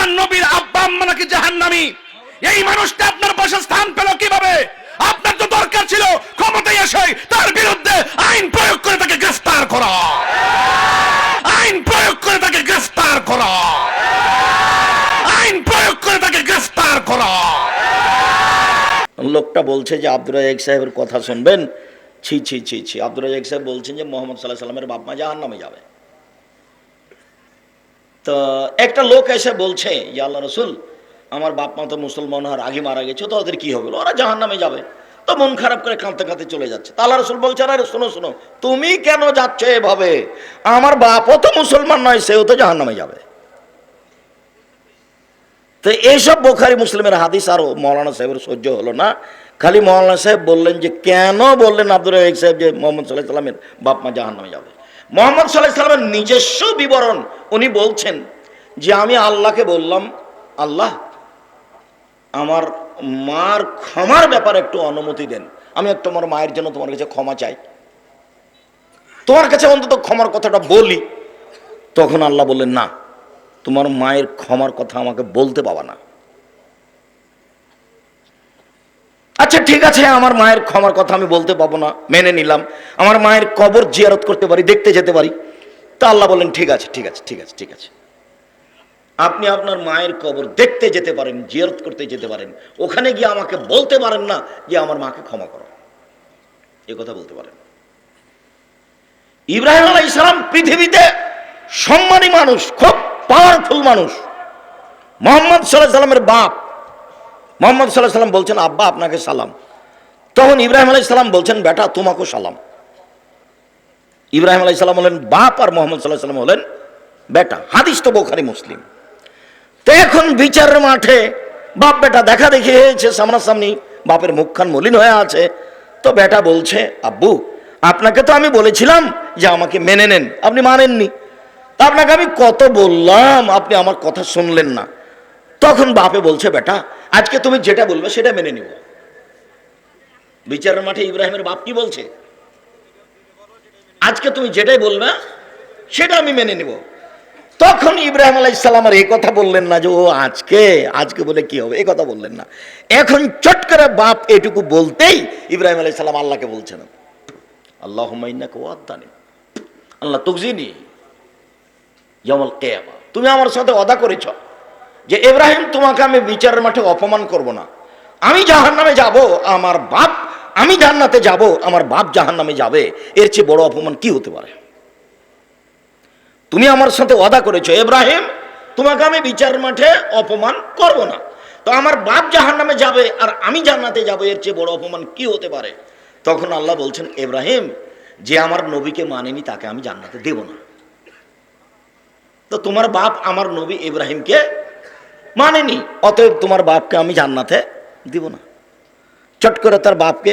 আমার নবীর আব্বা আম্মা নাকি জাহান্নামী। এই মানুষটা আপনার পাশে স্থান পেল কিভাবে? আপনার তো দরকার ছিল ক্ষমতায় এসে তার বিরুদ্ধে আইন প্রয়োগ করে তাকে গ্রেফতার করা, আইন প্রয়োগ করে তাকে গ্রেফতার করা, আইন প্রয়োগ করে তাকে গ্রেফতার করা। লোকটা বলছে যে আব্দুর রাজ্জাক সাহেবের কথা শুনবেন, ছি ছি ছি ছি। আব্দুর রাজ্জাক সাহেব বলছেন যে মোহাম্মদ সাল্লাল্লাহু আলাইহি সাল্লামের বাপ মা জাহান্নামে যাবে। তো একটা লোক এসে বলছে, ইয়া আল্লাহ রাসূল, আমার বাপ মা তো মুসলমান হওয়ার আগে মারা গেছে, তো ওদের কি হবে? ওরা জাহান্নামে যাবে। তো মন খারাপ করে কাঁদতে কাঁদতে চলে যাচ্ছে। তা আল্লাহ রাসূল বলছে, আরে শোনো শোনো, তুমি কেন যাচ্ছ এভাবে? আমার বাপও তো মুসলমান নয়, সেও তো জাহান্নামে যাবে। তো এইসব বুখারী মুসলিমের হাদিস আর মৌলানা সাহেবের সহ্য হলো না। খালি মৌলানা সাহেব বললেন যে কেন বললেন আব্দুর রাজ্জাক সাহেব যে মোহাম্মদ সাল্লাল্লাহু আলাইহি সাল্লামের বাপ মা জাহান্নামে যাবে? মোহাম্মদ সাল্লাল্লাহু আলাইহি সাল্লামের নিজস্ব বিবরণ উনি বলছেন যে আমি আল্লাহকে বললাম, আল্লাহ আমার মার ক্ষমার ব্যাপারে একটু অনুমতি দেন, আমি একটু আমার মায়ের জন্য তোমার কাছে ক্ষমা চাই, তোমার কাছে অন্তত ক্ষমার কথাটা বলি। তখন আল্লাহ বললেন, না, তোমার মায়ের ক্ষমার কথা আমাকে বলতে পাবা না। আচ্ছা ঠিক আছে, আমার মায়ের ক্ষমার কথা আমি বলতে পাবো না, মেনে নিলাম। আমার মায়ের কবর জিয়ারত করতে পারি, দেখতে যেতে পারি। তা আল্লাহ বললেন, ঠিক আছে ঠিক আছে ঠিক আছে ঠিক আছে, আপনি আপনার মায়ের কবর দেখতে যেতে পারেন, জিয়ারত করতে যেতে পারেন, ওখানে গিয়ে আমাকে বলতে পারেন না যে আমার মাকে ক্ষমা করো, এ কথা বলতে পারেন। ইব্রাহিম আলাইহিস সালাম পৃথিবীতে সম্মানী মানুষ, খুব পাওয়ারফুল মানুষ। মুহাম্মদ সাল্লাল্লাহু আলাইহি সাল্লামের বাপ মুহাম্মদ সাল্লাল্লাহু আলাইহি সাল্লাম বলছেন, আব্বা আপনাকে সালাম। তখন ইব্রাহিম আলাইহিস সালাম বলছেন, বেটা তোমাকেও সালাম। ইব্রাহিম আলাইহিস সালাম হলেন বাপ আর মুহাম্মদ সাল্লাল্লাহু আলাইহি সাল্লাম হলেন বেটা। হাদিস তো বুখারী মুসলিম। তো এখন বিচারের মাঠে বাপ বেটা দেখা দেখি হয়েছে, সামনাসামনি, বাপের মুখখান মলিন হয়ে আছে। তো বেটা বলছে, আব্বু আপনাকে তো আমি বলেছিলাম যে আমাকে মেনে নেন, আপনি মানেননি। আপনাকে আমি কত বললাম, আপনি আমার কথা শুনলেন না। তখন বাপে বলছে, বেটা আজকে তুমি যেটা বলবে সেটা মেনে নিব। বিচারের মাঠে ইব্রাহিমের বাপ কি বলছে? আজকে তুমি যেটাই বলবে সেটা আমি মেনে নিব। তখন ইব্রাহিম আলাইহিস সালাম আর এই কথা বললেন না যে ও আজকে আজকে বলে কি হবে, এই কথা বললেন না। এখন চট করে বাপ এটুকু বলতেই ইব্রাহিম আলাইহিস সালাম আল্লাহকে বলছেন, আল্লাহুম্মা ইন্নাকা ওয়া'দানি, আল্লাহ তুখজিনি ইয়াউমাল কিয়ামা, তুমি আমার সাথে ওয়াদা করেছো যে ইব্রাহিম তোমাকে আমি বিচারের মাঠে অপমান করব না। আমি জাহান্নামে যাব, আমার বাপ, আমি জান্নাতে যাব, আমার বাপ জাহান্নামে যাবে, এর চেয়ে বড় অপমান কি হতে পারে? তুমি আমার সাথে ওয়াদা করেছো ইব্রাহিম তোমাকে আমি বিচারের মাঠে অপমান করব না, তো আমার বাপ জাহান্নামে যাবে আর আমি জান্নাতে যাব, এর চেয়ে বড় অপমান কি হতে পারে? তখন আল্লাহ বলছেন, ইব্রাহিম যে আমার নবীকে মানেনি তাকে আমি জান্নাতে দেব না। তো তোমার বাপ আমার নবী ইব্রাহিমকে মানেনি, অতএব তোমার বাপকে আমি জান্নাতে দিব না। চট করে তার বাপকে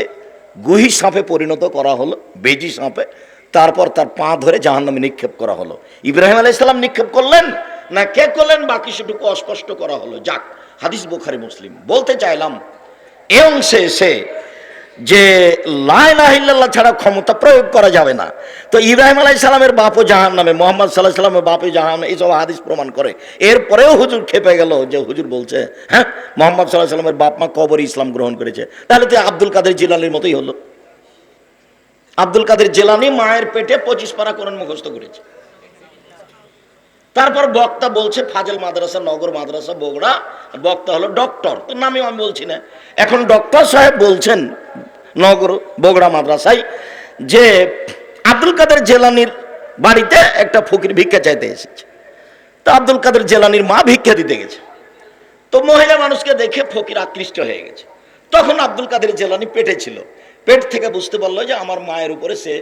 গুহি সাপে পরিণত করা হলো, বেজি সাপে। তারপর তার পা ধরে জাহান্নামে নিক্ষেপ করা হলো। ইব্রাহিম আলাইহিস সালাম নিক্ষেপ করলেন না কে করলেন, বাকি সেটুকু অস্পষ্ট করা হলো। যাক, হাদিস বুখারী মুসলিম। বলতে চাইলাম এ অংশে এসে যে লা ইলাহা ইল্লাল্লাহ ছাড়া ক্ষমতা প্রয়োগ করা যাবে না। তো ইব্রাহিম আলাইহিস সালামের বাপও জাহান্নামে, মুহাম্মদ সাল্লাল্লাহু আলাইহি সাল্লামের বাপও জাহান্নামে, এইসব হাদিস প্রমাণ করে। এরপরেও হুজুর খেপে গেল যে হুজুর বলছে হ্যাঁ মুহাম্মদ সাল্লাল্লাহু আলাইহি সাল্লামের বাপ মা কবরে ইসলাম গ্রহণ করেছে, তাহলে তো আব্দুল কাদের জিলানীর মতোই হলো। আব্দুল কাদের জিলানী মায়ের পেটে 25 পারা কোরআন মুখস্থ করেছে। তারপর বক্তা বলছে ফাজল মাদ্রাসা, নগর মাদ্রাসা, বগুড়া, বক্তা হলো ডক্টর, তো নামে আমি বলছি না। এখন ডক্টর সাহেব বলছেন নগর বগুড়া মাদ্রাসায় যে আব্দুল কাদের জেলানির বাড়িতে একটা ফকির ভিক্ষা চাইতে এসেছে। তো আব্দুল কাদের জেলানির মা ভিক্ষা দিতে গেছে। তো মহিলা মানুষকে দেখে ফকির আকৃষ্ট হয়ে গেছে। তখন আব্দুল কাদের জেলানি পেটে ছিল, পেট থেকে বুঝতে পারলো যে আমার মায়ের উপরে সে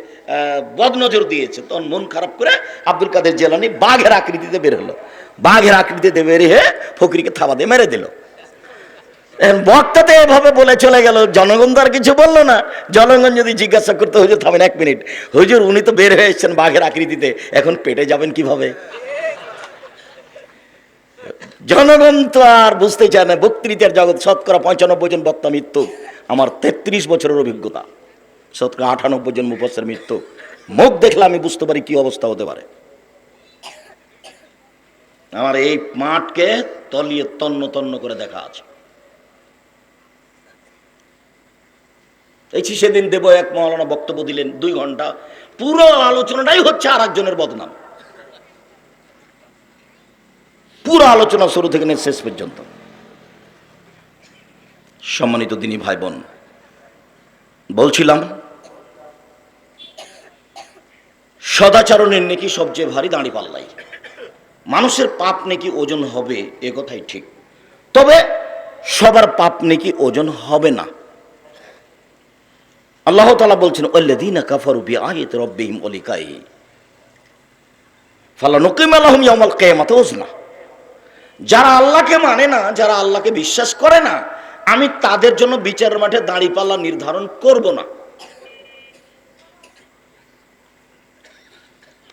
বদনজর দিয়েছে। তখন মন খারাপ করে আব্দুল কাদের জেলানি বাঘের আকৃতিতে বের হলো। বাঘের আকৃতিতে বের হয়ে ফকিরকে থাবা দিয়ে মেরে দিল। বক্তাতে এভাবে বলে চলে গেল, জনগণ তো আর কিছু বললো না। জনগণ যদি জিজ্ঞাসা করতে, হুজুর থামেন 1 মিনিট, হুজুর উনি তো বের হয়ে এসেছেন বাঘের আকৃতিতে, এখন পেটে যাবেন কিভাবে? জনগণ তো আর বুঝতে চায় না। বক্তৃতার জগৎ শতকরা 95 জন বক্তা মৃত্যু। আমার 33 বছরের অভিজ্ঞতা, শতকরা 98 জন মুফাসসির মৃত্যু। মুখ দেখলে আমি বুঝতে পারি কি অবস্থা হতে পারে। আমার এই মাঠকে তলিয়ে তন্ন তন্ন করে দেখা আছে। এই সেদিন দেব এক মৌলানা বক্তব্য দিলেন 2 ঘন্টা, পুরো আলোচনাটাই হচ্ছে আর একজনের বদনাম। পুরো আলোচনা শুরু থেকে নিয়ে শেষ পর্যন্ত। সম্মানিত দিনী ভাই বোন, বলছিলাম সদাচরণের নেকি সবচেয়ে ভারী দাঁড়িপাল্লাই। মানুষের পাপ নেকি ওজন হবে এ কথাই ঠিক, তবে সবার পাপ নেকি ওজন হবে না। আল্লাহ তাআলা বলছেন ওয়াল্লাযীনা কাফারু বিআয়াতি রাব্বিহিম ওয়া লিকাইহি ফালানুকিমা লাহুম ইয়াওমাল কিয়ামাতি ওজনা। যারা আল্লাহকে মানে না, যারা আল্লাহকে বিশ্বাস করে না, আমি তাদের জন্য বিচারের মাঠে দাঁড়িপাল্লা নির্ধারণ করব না।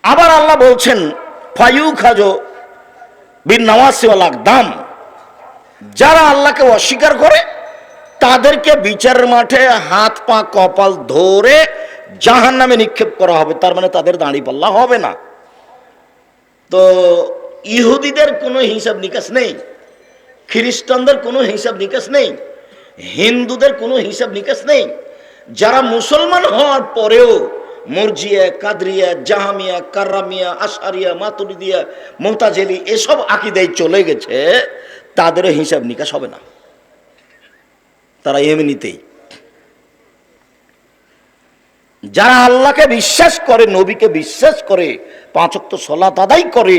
আবার আল্লাহ বলছেন ফায়ুখাযু বিন-নাওয়াসি ওয়াল আকদাম, যারা আল্লাহকে অস্বীকার করে তাদেরকে বিচারের মাঠে হাত পা কপাল ধরে জাহান্নামে নিক্ষেপ করা হবে। তার মানে তাদের দাঁড়িপাল্লা হবে না। তো ইহুদিদের কোনো হিসাব নিকাশ নেই, খ্রিস্টানদের কোনো হিসাব নিকাশ নেই, হিন্দুদের কোনো হিসাব নিকাশ নেই। যারা মুসলমান হওয়ার পরেও মুরজিয়া, কাদরিয়া, জাহামিয়া, কাররামিয়া, আশারিয়া, মাতুরিদিয়া, মুতাজিলি এসব আকীদায় চলে গেছে, তাদেরও হিসাব নিকাশ হবে না। তারা এমনিতেই। যারা আল্লাহকে বিশ্বাস করে, নবীকে বিশ্বাস করে, 5 ওয়াক্ত সালাত আদায় করে,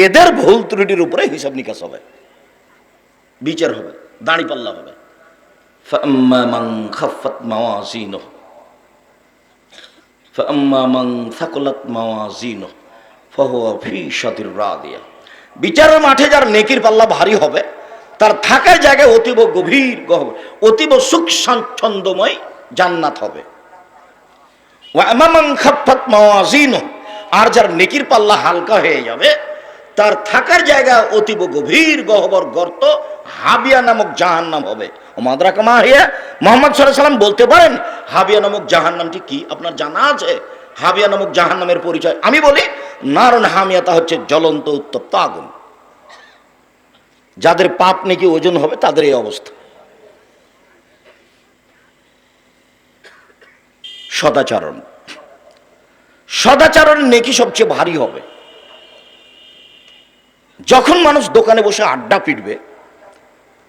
এদের ভুল ত্রুটির উপরে হিসাব নিকাশ হবে, বিচার হবে, দাঁড়িপাল্লা হবে। ফাআম্মা মান খাফফাত মাওয়াজিনুহু ফাআম্মা মান সাকুলাত মাওয়াজিনুহু ফাহুয়া ফি শাতির রাদিয়া। বিচারের মাঠে যার নেকির পাল্লা ভারী হবে, তার থাকার জায়গায় অতীব গভীর গহ্বর, অতীব সুখ স্বাচ্ছন্দ্যময় জান্নাত হবে। ওয়া আম্মা মান খাফফাত মাওয়াজিনুহু, আর যার নেকির পাল্লা হালকা হয়ে যাবে, তার থাকার জায়গা অতীব গভীর গহ্বর গর্ত, হাবিয়া নামক জাহান্নাম হবে। ওমাদরাকা মা হিয়া, মুহাম্মদ সাল্লাল্লাহু আলাইহি ওয়াসাল্লাম বলতে পারেন হাবিয়া নামক জাহান্নামটি কি? আপনার জানা আছে হাবিয়া নামক জাহান্নামের পরিচয়? আমি বলি নারুন হামিয়া, তা হচ্ছে জ্বলন্ত উত্তপ্ত আগুন। যাদের পাপ নাকি ওজন হবে তাদের এই অবস্থা। সদাচরণ, সদাচরণ নেকি সবচেয়ে ভারী হবে। যখন মানুষ দোকানে বসে আড্ডা পিটবে,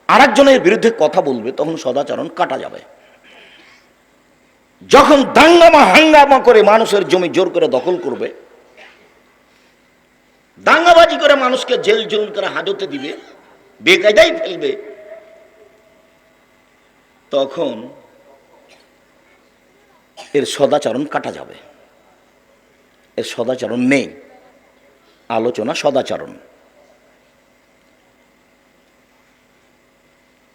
আরেকজনের বিরুদ্ধে কথা বলবে, তখন সদাচরণ কাটা যাবে। যখন দাঙ্গামা হাঙ্গামা করে মানুষের জমি জোর করে দখল করবে, দাঙ্গাবাজি করে মানুষকে জেল জুলুম করে হাজতে দিবে, বেকায়দায় ফেলবে, তখন এর সদাচরণ কাটা যাবে। এর সদাচরণ নেই। আলোচনা সদাচরণ।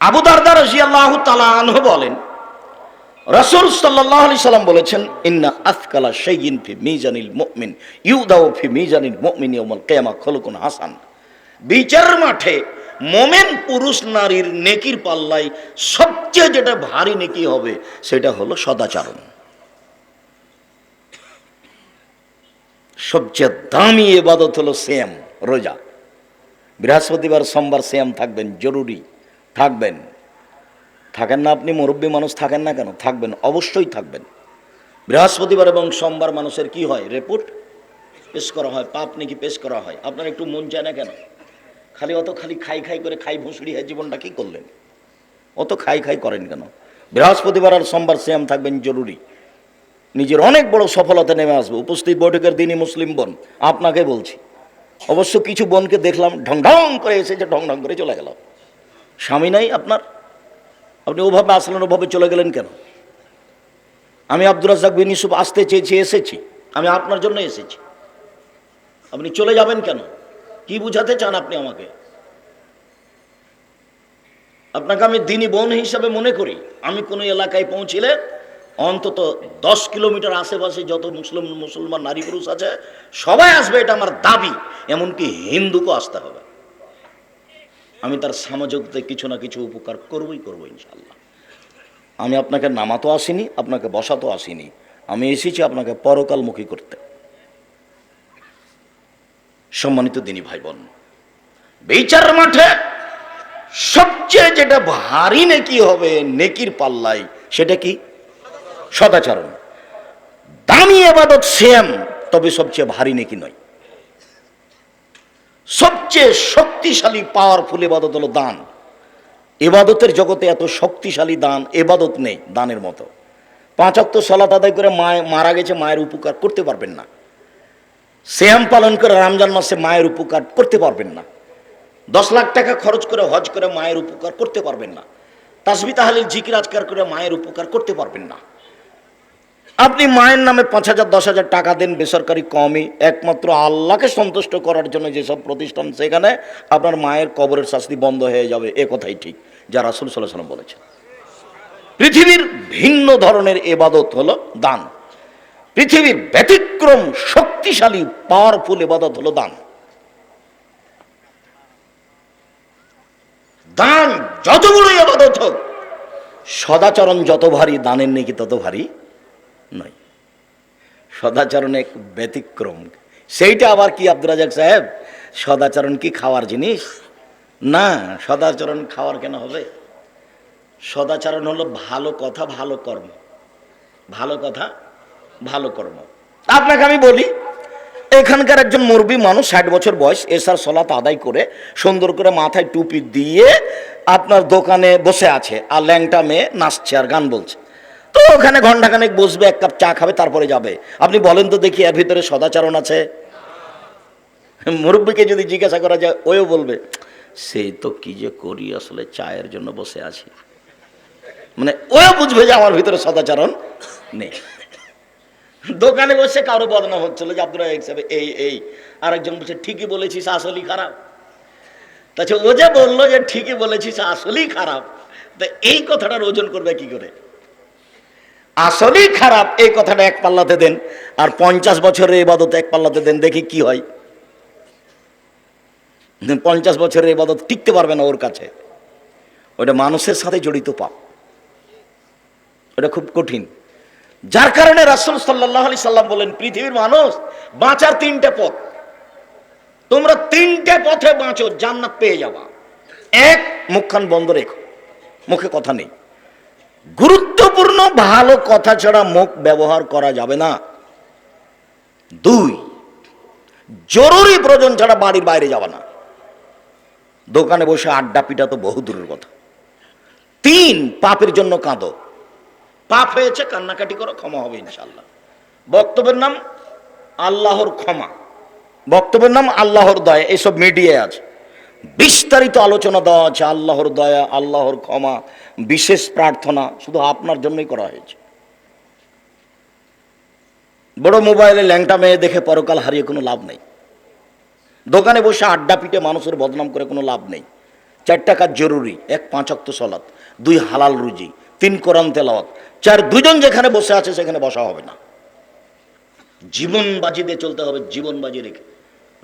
আবু দারদা রাদিয়াল্লাহু তাআলা আনহু বলেন, রাসূল সাল্লাল্লাহু আলাইহি সাল্লাম বলেছেন, ইন্না আথকালা শাইইন ফি মিজানিল মুমিন ইউদাউ ফি মিজানিল মুমিন ইয়াউমাল কিয়ামা খুলুকুন হাসান। বিচার মাঠে মোমেন পুরুষ নারীর নেকির পাল্লায় সবচেয়ে যেটা ভারী নেকি হবে সেটা হলো সদাচরণ। সবচেয়ে দামি ইবাদত হলো সিয়াম, রোজা। বৃহস্পতিবার সোমবার সিয়াম থাকবেন, জরুরি থাকবেন। থাকেন না আপনি? মুরব্বী মানুষ থাকেন না কেন? থাকবেন, অবশ্যই থাকবেন। বৃহস্পতিবার এবং সোমবার মানুষের কি হয়? রিপোর্ট পেশ করা হয়, পাপ নাকি পেশ করা হয়। আপনার একটু মন চায় না কেন? খালি খাই খাই করে খাই ভুঁসড়ি হয় জীবনটা কি করলেন? অত খাই খাই করেন কেন? বৃহস্পতিবার আর সোমবার সিয়াম থাকবেন, জরুরি। নিজের অনেক বড় সফলতা নেমে আসবে। উপস্থিত বৈঠকের দিনই মুসলিম বোন, আপনাকে বলছি, অবশ্য কিছু বোনকে দেখলাম ঢং ঢং করে এসেছে, ঢং ঢং করে চলে গেল। স্বামী নাই আপনার, আপনি ওভাবে আসলেন, ওভাবে চলে গেলেন কেন? আমি আব্দুর রাজ্জাক বিন ইউসুফ আসতে চেয়েছি, এসেছি, আমি আপনার জন্য এসেছি। আপনি চলে যাবেন কেন? কি বুঝাতে চান আপনি আমাকে? আপনাকে আমি দিনী বোন হিসাবে মনে করি। আমি কোনো এলাকায় পৌঁছিলে অন্তত 10 কিলোমিটার আশেপাশে যত মুসলমান নারী পুরুষ আছে সবাই আসবে, এটা আমার দাবি। এমনকি হিন্দুকেও আসতে হবে। আমি তার সামাজিকতায় কিছু না কিছু উপকার করবই করবো ইনশাআল্লাহ। আমি আপনাকে নামাতেও আসিনি, আপনাকে বসাতেও আসিনি। আমি এসেছি আপনাকে পরকালমুখী করতে। সম্মানিত দিনী ভাই বোন, বিচার মাঠে সবচেয়ে যেটা ভারী নেকি হবে নেকির পাল্লাই, সেটা কি? সদাচরণ। দামি ইবাদত সেম, তবে সবচেয়ে ভারী নেকি নয়। সবচেয়ে শক্তিশালী পাওয়ারফুল ইবাদত হলো দান। ইবাদতের জগতে এত শক্তিশালী দান ইবাদত নেই দানের মতো। 5 ওয়াক্ত সালাত আদায় করে মারা গেছে, মায়ের উপকার করতে পারবেন না। সিয়াম পালন করে রমজান মাসে মায়ের উপকার করতে পারবেন না। 10 লাখ টাকা খরচ করে হজ করে মায়ের উপকার করতে পারবেন না। তাসবিহ তাহলিল জিকির আজকার করে মায়ের উপকার করতে পারবেন না। আপনি মায়ের নামে 5,000 10,000 টাকা দেন বেসরকারি কমই, একমাত্র আল্লাহকে সন্তুষ্ট করার জন্য যেসব প্রতিষ্ঠান, সেখানে আপনার মায়ের কবরের শাস্তি বন্ধ হয়ে যাবে। এ কথাই ঠিক, যা রাসূল সাল্লাল্লাহু আলাইহি ওয়াসাল্লাম বলেছেন। পৃথিবীর ভিন্ন ধরনের ইবাদত হলো দান। পৃথিবীর ব্যতিক্রম শক্তিশালী পাওয়ারফুল ইবাদত হলো দান। দান যতগুলো ইবাদত হোক, সদাচরণ যত ভারী, দানের নেকি তত ভারী নয়। সদাচরণ এক ব্যতিক্রম। সেইটা আবার কি আব্দুর রাজাক সাহেব, সদাচরণ কি খাওয়ার জিনিস? না, সদাচরণ খাওয়ার কেন হবে? সদাচরণ হলো ভালো কথা ভালো কর্ম। ভালো কথা ভালো কর্ম। আপনাকে আমি বলি, এখানকার একজন মুরব্বী মানুষ, 60 বছর বয়স, এশার সালাত আদায় করে সুন্দর করে মাথায় টুপি দিয়ে আপনার দোকানে বসে আছে, আর ল্যাংটা মেয়ে নাচছে আর গান বলছে। তো ওখানে ঘন্টাখানেক বসবে, 1 কাপ চা খাবে, তারপরে যাবে। আপনি বলেন তো দেখি, এর ভিতরে সদাচরণ আছে? মুরব্বীকে যদি জিজ্ঞাসা করা যায়, ওও বলবে সেই তো কি যে করি, আসলে চায়ের জন্য বসে আছি। মানে ওও বুঝবে যে আমার ভিতরে সদাচরণ নেই। দোকানে বসে কারো বদনাম হচ্ছিল যে আব্দুর রাজাক সাহেব এই, আরেকজন বলছে ঠিকই বলেছিস আসলেই খারাপ। তাছাড়া ও যে বললো যে ঠিকই বলেছিস আসলেই খারাপ, তো এই কথাটার ওজন করবে কি করে? আসলেই খারাপ এই কথাটা এক পাল্লাতে দেন, আর 50 বছরের ইবাদত এক পাল্লাতে দেন, দেখি কি হয়। 50 বছরের ইবাদত টিকতে পারবে না ওর কাছে। ওটা মানুষের সাথে জড়িত পাপ, ওটা খুব কঠিন। যার কারণে রাসূল সাল্লাল্লাহু আলাইহি সাল্লাম বলেন, পৃথিবীর মানুষ বাঁচার 3টে পথ, তোমরা 3টে পথে বাঁচো, জান্নাত পেয়ে যাবা। 1, মুখখান বন্ধ রেখো, মুখে কথা নেই। গুরুত্বপূর্ণ ভালো কথা ছাড়া মুখ ব্যবহার করা যাবে না। 2, জরুরি প্রয়োজন ছাড়া বাড়ির বাইরে যাবে না। দোকানে বসে আড্ডা পিটা তো বহু দূরের কথা। 3, পাপের জন্য কাঁদো। পাপ হয়েছে, কান্নাকাটি করো, ক্ষমা হবে ইনশাআল্লাহ। বক্তব্যের নাম আল্লাহর ক্ষমা, বক্তব্যের নাম আল্লাহর দয়া, এইসব মিডিয়ায় আছে, বিস্তারিত আলোচনা দেওয়া আছে। আল্লাহর দয়া, আল্লাহর ক্ষমা, বিশেষ প্রার্থনা শুধু আপনার জন্যই করা হয়েছে। বড় মোবাইলে ল্যাংটা মেয়ে দেখে পরকাল হারিয়ে কোনো লাভ নেই। দোকানে বসে আড্ডা পিটে মানুষের বদনাম করে কোনো লাভ নেই। 4টা কাজ জরুরি: 1, 5 ওয়াক্ত সালাত, 2, হালাল রুজি, 3, কোরআন তেলাওয়াত, 4, দুজন যেখানে বসে আছে সেখানে বসা হবে না। জীবন বাজি দিয়ে চলতে হবে, জীবন বাজি রেখে।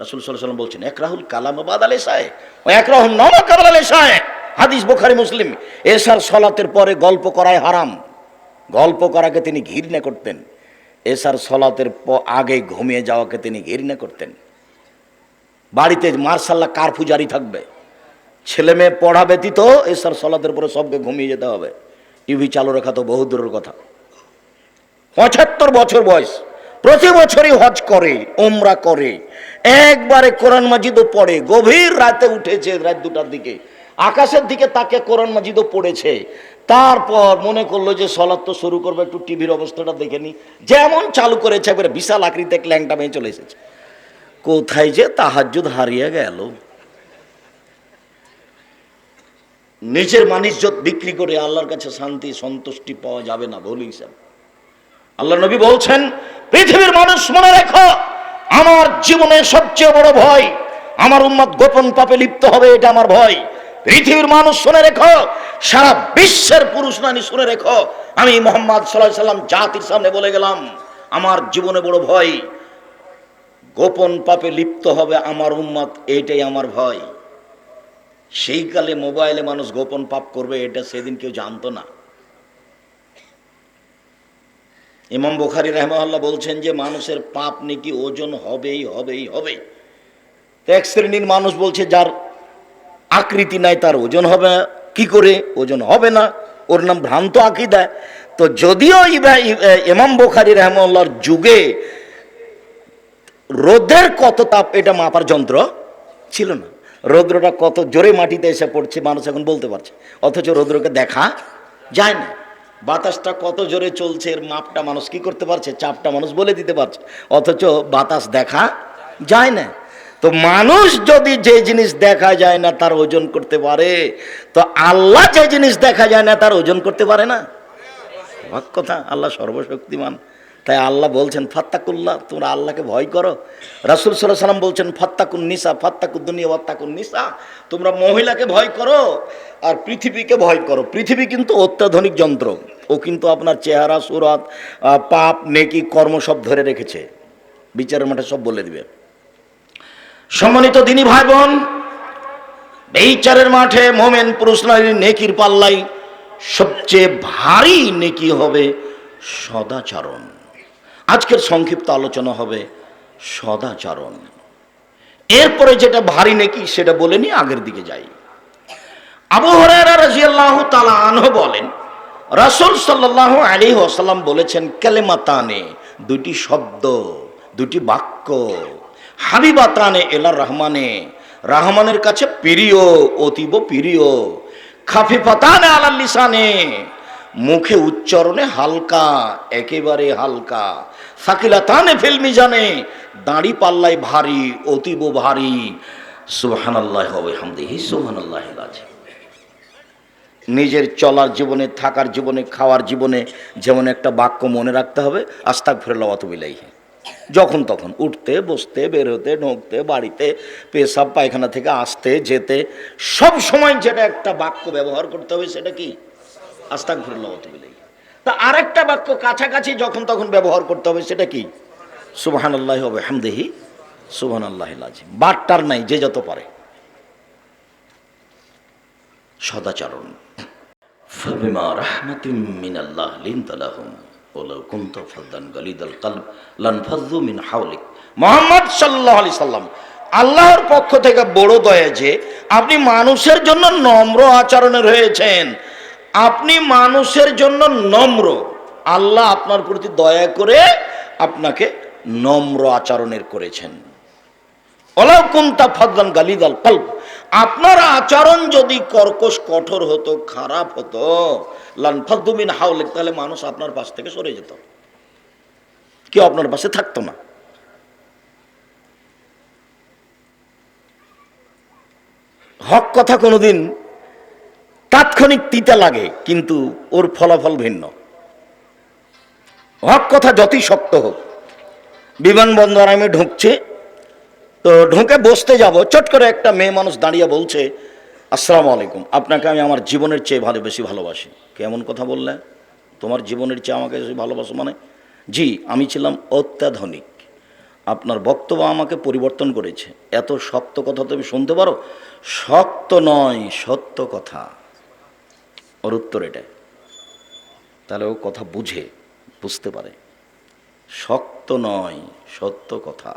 রাসূল সাল্লাল্লাহু আলাইহি ওয়াসাল্লাম বলছেন, একরাহুল কালাম বাদাল ইশায়ে ওয়া একরাহুন নাওম ক্বাবলা ইশায়ে। হাদিস বুখারী মুসলিম। এশার সালাতের পরে গল্প করাই হারাম। গল্প করাকে তিনি ঘৃণা করতেন। এশার সালাতের আগে ঘুমিয়ে যাওয়াকে তিনি ঘৃণা করতেন। বাড়িতে মার্শাল্লাহ কারফিউ জারি থাকবে, ছেলে মেয়ে পড়া ব্যতীত এশার সালাতের পরে সবকে ঘুমিয়ে যেতে হবে। টিভি চালু রাখা তো বহু দূরের কথা। 75 বছর বয়স, প্রতি বছরই হজ করে, উমরা করে, একবারে কোরআন মাজিদও পড়ে। গভীর রাতে উঠেছে, রাত 2টার দিকে, আকাশের দিকে তাকে কোরআন মাজিদও পড়েছে। তারপর মনে করলো যে সালাত তো শুরু করবে, একটু টিভির অবস্থাটা দেখে নি। যেমন চালু করেছে, একবারে বিশাল আকৃতি এক ল্যাংটা মেয়ে চলে এসেছে। কোথায় যে তাহাজ্জুদ হারিয়ে গেল। নিজের মানিজ্জত বিক্রি করে আল্লাহর কাছে শান্তি সন্তুষ্টি পাওয়া যাবে না, ভুল হিসাব। আল্লাহ নবী বলছেন, পৃথিবীর মানুষ মনে রেখো, আমার জীবনের সবচেয়ে বড় ভয় আমার উম্মত গোপন পাপে লিপ্ত হবে, এটা আমার ভয়। পৃথিবীর মানুষ শুনে রেখো, সারা বিশ্বের পুরুষ নারী শুনে রেখো, আমি মুহাম্মদ সাল্লাল্লাহু আলাইহি সাল্লাম জাতির সামনে বলে গেলাম, আমার জীবনে বড় ভয় গোপন পাপে লিপ্ত হবে আমার উম্মত, এইটাই আমার ভয়। সেই কালে মোবাইলে মানুষ গোপন পাপ করবে, এটা সেদিন কেউ জানতো না। ইমাম বুখারী রাহিমাহুল্লাহ বলছেন যে মানুষের পাপ নাকি ওজন হবেই হবে। তো এক শ্রেণীর মানুষ বলছে, যার আকৃতি নাই, তার ওজন হবে কি করে? ওজন হবে না, ওর নাম ভ্রান্ত আকীদা। তো যদিও ইমাম বুখারী রাহিমাহুল্লাহর যুগে রোদের কত তাপ এটা মাপার যন্ত্র ছিল না, রৌদ্রটা কত জোরে মাটিতে এসে পড়ছে মানুষ এখন বলতে পারছে, অথচ রৌদ্রকে দেখা যায় না। বাতাসটা কত জোরে চলছে এর মাপটা মানুষ কি করতে পারছে, চাপটা মানুষ বলে দিতে পারছে, অথচ বাতাস দেখা যায় না। তো মানুষ যদি যে জিনিস দেখা যায় না তার ওজন করতে পারে, তো আল্লাহ যে জিনিস দেখা যায় না তার ওজন করতে পারে না? হক কথা, আল্লাহ সর্বশক্তিমান। তাই আল্লাহ বলছেন ফাত্তাকুল্লাহ, তোমরা আল্লাহকে ভয় করো। রাসূল সাল্লাল্লাহু আলাইহি ওয়াসাল্লাম বলছেন ফাত্তাকুন নিসা ফাত্তাকুদ দুনিয়া ওয়াত্তাকুন নিসা, তোমরা মহিলাকে ভয় করো আর পৃথিবীকে ভয় করো। পৃথিবী কিন্তু অত্যাধুনিক যন্ত্র, ও কিন্তু আপনার চেহারা সুরাত পাপ নেকি কর্ম সব ধরে রেখেছে, বিচারের মাঠে সব বলে দিবে। সম্মানিত দিনী ভাই বোন, বিচারের মাঠে মোমেন পুরুষ নারীর নেকির পাল্লাই সবচেয়ে ভারী নেকি হবে সদাচরণ। আজকের সংক্ষিপ্ত আলোচনা হবে সদাচরণ। এরপরে যেটা ভারী নেকি সেটা বলে নিয়ে আগের দিকে যাই। আবু হুরায়রা রাদিয়াল্লাহু তাআলা আনহু বলেন, রাসূল সাল্লাল্লাহু আলাইহি ওয়াসাল্লাম বলেছেন, কালেমাতানে, দুটি শব্দ, দুটি বাক্য, হাবিবাতানে ইলার রহমানে, রহমানের কাছে প্রিয়, অতীব প্রিয়, খাফিফাতানে আলাল লিসানে, মুখে উচ্চারণে হালকা, একেবারে হালকা, সাকিলাতানে ফিল মিজানে, দাঁড়ি পাল্লায় ভারী, অতীব ভারী, সুবহানাল্লাহি ওয়া বিহামদিহি সুবহানাল্লাহিল আযীম। নিজের চলার জীবনে, থাকার জীবনে, খাওয়ার জীবনে যেমন একটা বাক্য মনে রাখতে হবে, আস্তাগফিরুল্লাহ ওয়া আতুবু ইলাইহি। যখন তখন উঠতে বসতে, বের হতে, ঢুকতে, বাড়িতে, পেশাব পায়খানা থেকে আসতে যেতে, সব সময় যেটা একটা বাক্য ব্যবহার করতে হবে সেটা কি? আস্তাগফিরুল্লাহ ওয়া আতুবু ইলাইহি। তা আরেকটা বাক্য কাছাকাছি যখন তখন ব্যবহার করতে হবে, সেটা কি? সুবহানাল্লাহি ওয়া বিহামদিহি সুবহানাল্লাহিল আযীম। বাট্টার নাই, যে যত পারে। সদাচরণ। ফাবিমা রাহমাতিম মিনাল্লাহ লিনতা লাহুম ওয়ালাউ কুনতা ফাদ্দান গালিদাল কলব লানফাযু মিন হাওলিক। মুহাম্মদ সাল্লাল্লাহু আলাইহি সাল্লাম, আল্লাহর পক্ষ থেকে বড় দয়া যে আপনি মানুষের জন্য নম্র আচরণের হয়েছেন। আপনি মানুষের জন্য নম্র, আল্লাহ আপনার প্রতি দয়া করে আপনাকে নম্র আচরণের করেছেন। ওয়ালাউ কুনতা ফাদ্দান গালিদাল কলব, আপনার আচরণ যদি কর্কশ কঠোর হতো, খারাপ হতো, লানফাযু মিন হাওলিক, তাহলে মানুষ আপনার পাশ থেকে সরে যেত, কেউ আপনার পাশে থাকতো না। হক কথা কোনোদিন তাৎক্ষণিক তিতা লাগে, কিন্তু ওর ফলাফল ভিন্ন। হক কথা যতই শক্ত হোক, বিমানবন্দর আমি ঢুকছি, তো ঢুকে বসতে যাব, চট করে একটা মেয়ে মানুষ দাঁড়িয়ে বলছে, আসসালামু আলাইকুম, আপনাকে আমি আমার জীবনের চেয়ে বেশি ভালোবাসি। কেমন কথা বললে? তোমার জীবনের চেয়ে আমাকে বেশি ভালোবাসো মানে? জি, আমি ছিলাম অত্যাধুনিক, আপনার বক্তব্য আমাকে পরিবর্তন করেছে। এত শক্ত কথা তুমি শুনতে পারো? শক্ত নয়, সত্য কথা। ওর উত্তর এটা। তাহলে ও কথা বুঝতে পারে, শক্ত নয়, সত্য কথা।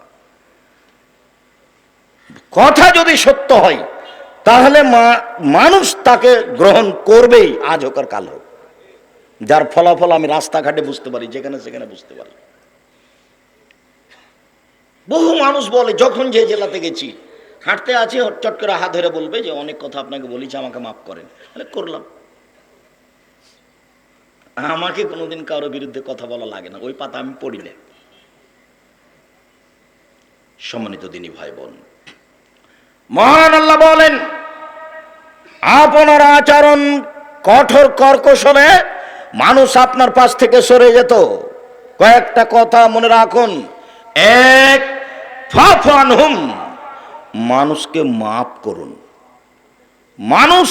কথা যদি সত্য হয় তাহলে মানুষ তাকে গ্রহণ করবেই, আজ হোক আর কাল হোক। যার ফলাফল আমি রাস্তাঘাটে বুঝতে পারি, যেখানে সেখানে বুঝতে পারি। বহু মানুষ বলে, যখন যে জেলাতে গেছি, হাঁটতে আছি, চট করে হাত ধরে বলবে যে অনেক কথা আপনাকে বলেছি, আমাকে মাফ করেন। তাহলে করলাম। আমাকে কোনোদিন কারোর বিরুদ্ধে কথা বলা লাগে না, ওই পাতা আমি পড়ি না। সম্মানিত দিনী ভাই বোন, মহান আল্লাহ বলেন, আপনার আচরণ কঠোর কর্কশ হলে মানুষ আপনার পাশ থেকে সরে যেত। কয়েকটা কথা মনে রাখুন। এক, ফাফু আনহুম, মানুষকে মাফ করুন। মানুষ,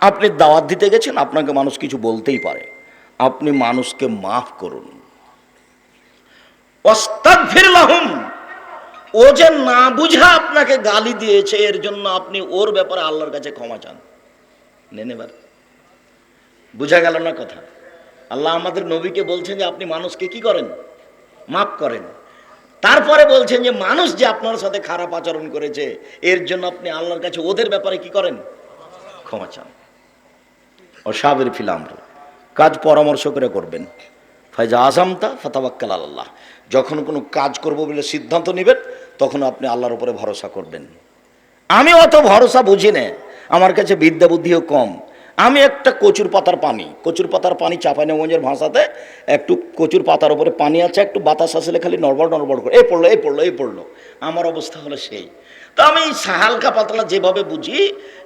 আপনি দাওয়াত দিতে গেছেন, আপনাকে মানুষ কিছু বলতেই পারে, আপনি মানুষকে মাফ করুন। ওয়াস্তাগফির লাহুম, ও যে না বুঝা আপনাকে গালি দিয়েছে, এর জন্য আপনি ওর ব্যাপারে আল্লাহর কাছে ক্ষমা চান। নেন এবার বুঝা গেল না কথা? আল্লাহ আমাদের নবীকে বলছেন যে আপনি মানুষকে কি করেন? মাফ করেন। তারপরে বলছেন যে মানুষ যে আপনার সাথে খারাপ আচরণ করেছে, এর জন্য আপনি আল্লাহর কাছে ওদের ব্যাপারে কি করেন? ক্ষমা চান। ও সাবের ফিলাম কাজ পরামর্শ করে করবেন। ফাইজা আসামতা ফাতাওয়াক্কাল আল্লাহ, যখন কোনো কাজ করব বলে সিদ্ধান্ত নেবেন তখন আপনি আল্লাহর উপরে ভরসা করবেন। আমি অত ভরসা বুঝি না, আমার কাছে বিদ্যা বুদ্ধিও কম। আমি একটা কচুর পাতার পানি চাঁপাইনবাবগঞ্জের ভাষাতে একটু কচুর পাতার উপরে পানি আছে, একটু বাতাস আসলে খালি নড়বড় নড়বড় করে এই পড়লো আমার অবস্থা হলো সেই। তো আমি হালকা পাতলা যেভাবে বুঝি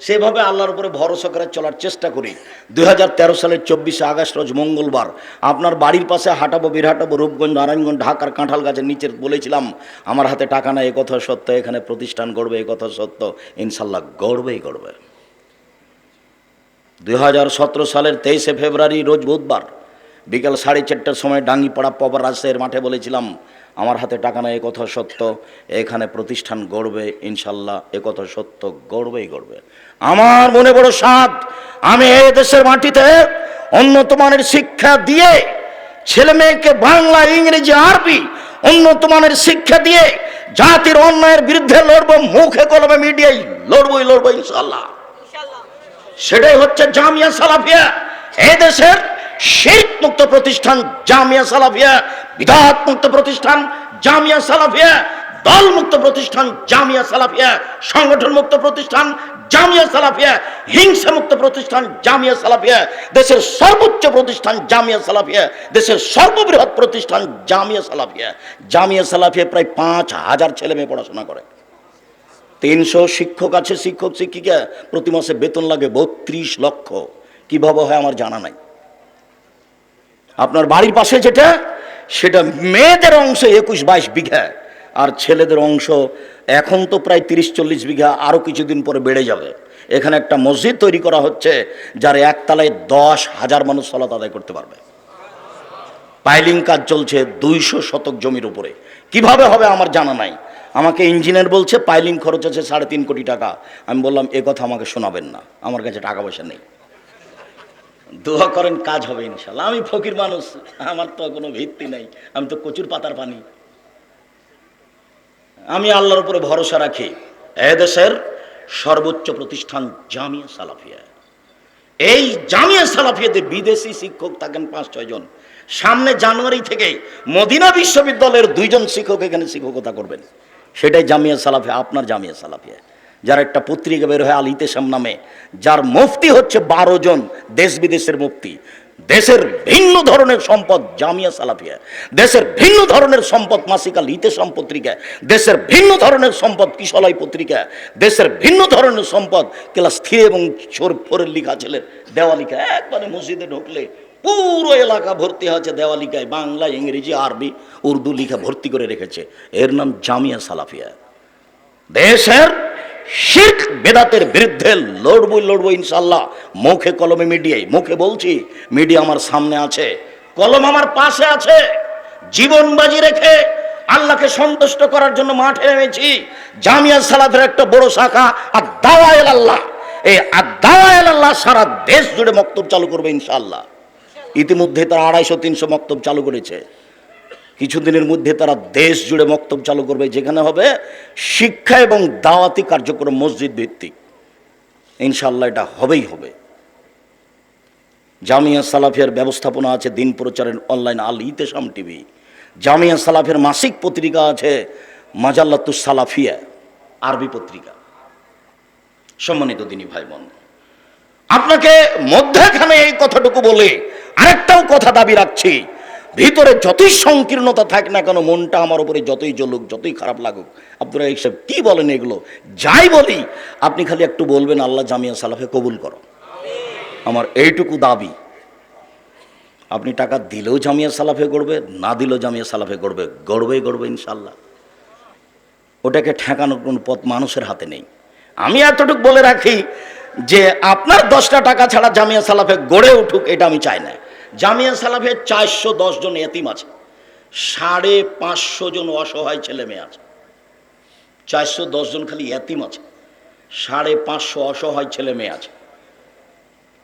সেভাবে আল্লাহর উপরে ভরসা করে চলার চেষ্টা করি। 2013 সালের 24শে আগস্ট রোজ মঙ্গলবার আপনার বাড়ির পাশে হাঁটাবো, বীরহাটাবো, রূপগঞ্জ, নারায়ণগঞ্জ, ঢাকার কাঁঠাল গাছের নিচে বলেছিলাম আমার হাতে টাকা নাই, এ কথা সত্য, এখানে প্রতিষ্ঠান গড়বে, এ কথা সত্য, ইনশাল্লাহ গড়বেই গড়বে। 2017 সালের 23শে ফেব্রুয়ারি রোজ বুধবার বিকাল 4:30টার সময় ডাঙ্গিপাড়া পবার রাজশাহীর মাঠে বলেছিলাম আমার হাতে টাকা নাই, এ কথা সত্য, এখানে প্রতিষ্ঠান গড়বে, ইনশাল্লাহ এ কথা সত্য, গড়বেই গড়বে। আমার মনে বড় সাধ, আমি এই দেশের মাটিতে উন্নত মানের শিক্ষা দিয়ে ছেলে মেয়েকে বাংলা, ইংরেজি, আরবি উন্নত মানের শিক্ষা দিয়ে জাতির অন্যায়ের বিরুদ্ধে লড়বো, মুখে কলমে মিডিয়ায় লড়বো ইনশাল্লাহ। সেটাই হচ্ছে জামিয়া সালাফিয়া, এই দেশের শিরক মুক্ত প্রতিষ্ঠান জামিয়া সালাফিয়া, বিদআত মুক্ত প্রতিষ্ঠান জামিয়া সালাফিয়া, দল মুক্ত প্রতিষ্ঠান জামিয়া সালাফিয়া, সংগঠন মুক্ত প্রতিষ্ঠান জামিয়া সালাফিয়া, হিংসা মুক্ত প্রতিষ্ঠান জামিয়া সালাফিয়া, দেশের সর্বোচ্চ প্রতিষ্ঠান জামিয়া সালাফিয়া, দেশের সর্ববৃহৎ প্রতিষ্ঠান জামিয়া সালাফিয়া। জামিয়া সালাফিয়া প্রায় 5000 ছেলে মেয়ে পড়াশোনা করে। 300 শিক্ষক আছে, শিক্ষক শিক্ষিকা, প্রতি মাসে বেতন লাগে 32 লক্ষ। কিভাবে হয় আমার জানা নাই। আপনার বাড়ির পাশে যেটা, সেটা মেয়েদের অংশ 21-22 বিঘা, আর ছেলেদের অংশ এখন তো প্রায় 30-40 বিঘা, আরও কিছুদিন পরে বেড়ে যাবে। এখানে একটা মসজিদ তৈরি করা হচ্ছে, যার একতলায় 10,000 মানুষ সালাত আদায় করতে পারবে। পাইলিং কাজ চলছে 200 শতক জমির উপরে। কিভাবে হবে আমার জানা নাই। আমাকে ইঞ্জিনিয়ার বলছে পাইলিং খরচ আছে 3.5 কোটি টাকা। আমি বললাম এ কথা আমাকে শোনাবেন না, আমার কাছে টাকা পয়সা নেই, দোয়া করেন কাজ হবে ইনশাল্লাহ। আমি ফকির মানুষ, আমার তো কোনো ভিত্তি নাই, আমি তো কচুর পাতার পানি। আমি আল্লাহর উপরে ভরসা রাখি। এদেশের সর্বোচ্চ প্রতিষ্ঠান জামিয়া সালাফিয়া। এই জামিয়া সালাফিয়াতে বিদেশি শিক্ষক থাকেন 5-6 জন। সামনে জানুয়ারি থেকে মদিনা বিশ্ববিদ্যালয়ের 2 জন শিক্ষক এখানে শিক্ষকতা করবেন। সেটাই জামিয়া সালাফিয়া, আপনার জামিয়া সালাফিয়া। যার একটা পত্রিকা বের হয় আল ইতেসাম নামে, যার মুফতি হচ্ছে 12 জন দেশ বিদেশের মুফতি। দেশের ভিন্ন ধরনের সম্পদ জামিয়া সালাফিয়া, দেশের ভিন্ন ধরনের সম্পদ মাসিক আল ইতেসাম পত্রিকা, দেশের ভিন্ন ধরনের সম্পদ কিশলয় পত্রিকা, দেশের ভিন্ন ধরনের সম্পদ ক্লাস 3 এবং 4 লিখা ছেলের দেওয়ালিকা। একবারে মসজিদে ঢুকলে পুরো এলাকা ভর্তি আছে দেওয়ালিকায়, বাংলা, ইংরেজি, আরবি, উর্দু লিখা ভর্তি করে রেখেছে। এর নাম জামিয়া সালাফিয়া। দেশের শিরক বেদাতের বিরুদ্ধে লড়বো ইনশাল্লাহ, মুখে কলমে মিডিয়ায়। মুখে বলছি, মিডিয়া আমার সামনে আছে, কলম আমার পাশে আছে। জীবন বাজি রেখে আল্লাহকে সন্তুষ্ট করার জন্য মাঠে নেমেছি। জামিয়া সালাফের একটা বড় শাখা আদ-দাওয়া ইলাল্লাহ, এই আদ-দাওয়া ইলাল্লাহ সারা দেশ জুড়ে মক্তব চালু করবে ইনশাআল্লাহ। ইতিমধ্যে তারা 250-300 মক্তব চালু করেছে। কিছুদিনের মধ্যে তারা দেশ জুড়ে মক্তব চালু করবে, যেখানে হবে শিক্ষা এবং দাওয়াতি কার্যক্রম মসজিদ ভিত্তিক। ইনশাআল্লাহ এটা হবেই হবে। জামিয়া সালাফিয়ার ব্যবস্থাপনা আছে দিন প্রচারের অনলাইন আল ইতেসাম টিভি। জামিয়া সালাফিয়ার মাসিক পত্রিকা আছে মাজাল্লাতুস সালাফিয়া, আরবি পত্রিকা। সম্মানিত দিনী ভাই বোন, আপনাকে মধ্যখানে এই কথাটুকু বলে আরেকটাও কথা দাবি রাখছি। ভিতরে যতই সংকীর্ণতা থাক না কেন, মনটা আমার উপরে যতই জ্বলুক, যতই খারাপ লাগুক, আব্দুর রাজ্জাক সাহেব কি বলেন এগুলো যাই বলি, আপনি খালি একটু বলবেন আল্লাহ জামিয়া সালাফে কবুল করো। আমার এইটুকু দাবি। আপনি টাকা দিলেও জামিয়া সালাফে গড়বে, না দিলেও জামিয়া সালাফে গড়বে, গড়বে ইনশাল্লাহ। ওটাকে ঠেকানোর কোনো পথ মানুষের হাতে নেই। আমি এতটুকু বলে রাখি যে আপনার 10টা টাকা ছাড়া জামিয়া সালাফে গড়ে উঠুক, এটা আমি চাই না। জামিয়া সালাফে 410 জন এতিম আছে, 550 জন অসহায় ছেলে মেয়ে আছে। 410 জন খালি এতিম আছে, 550 অসহায় ছেলে মেয়ে আছে।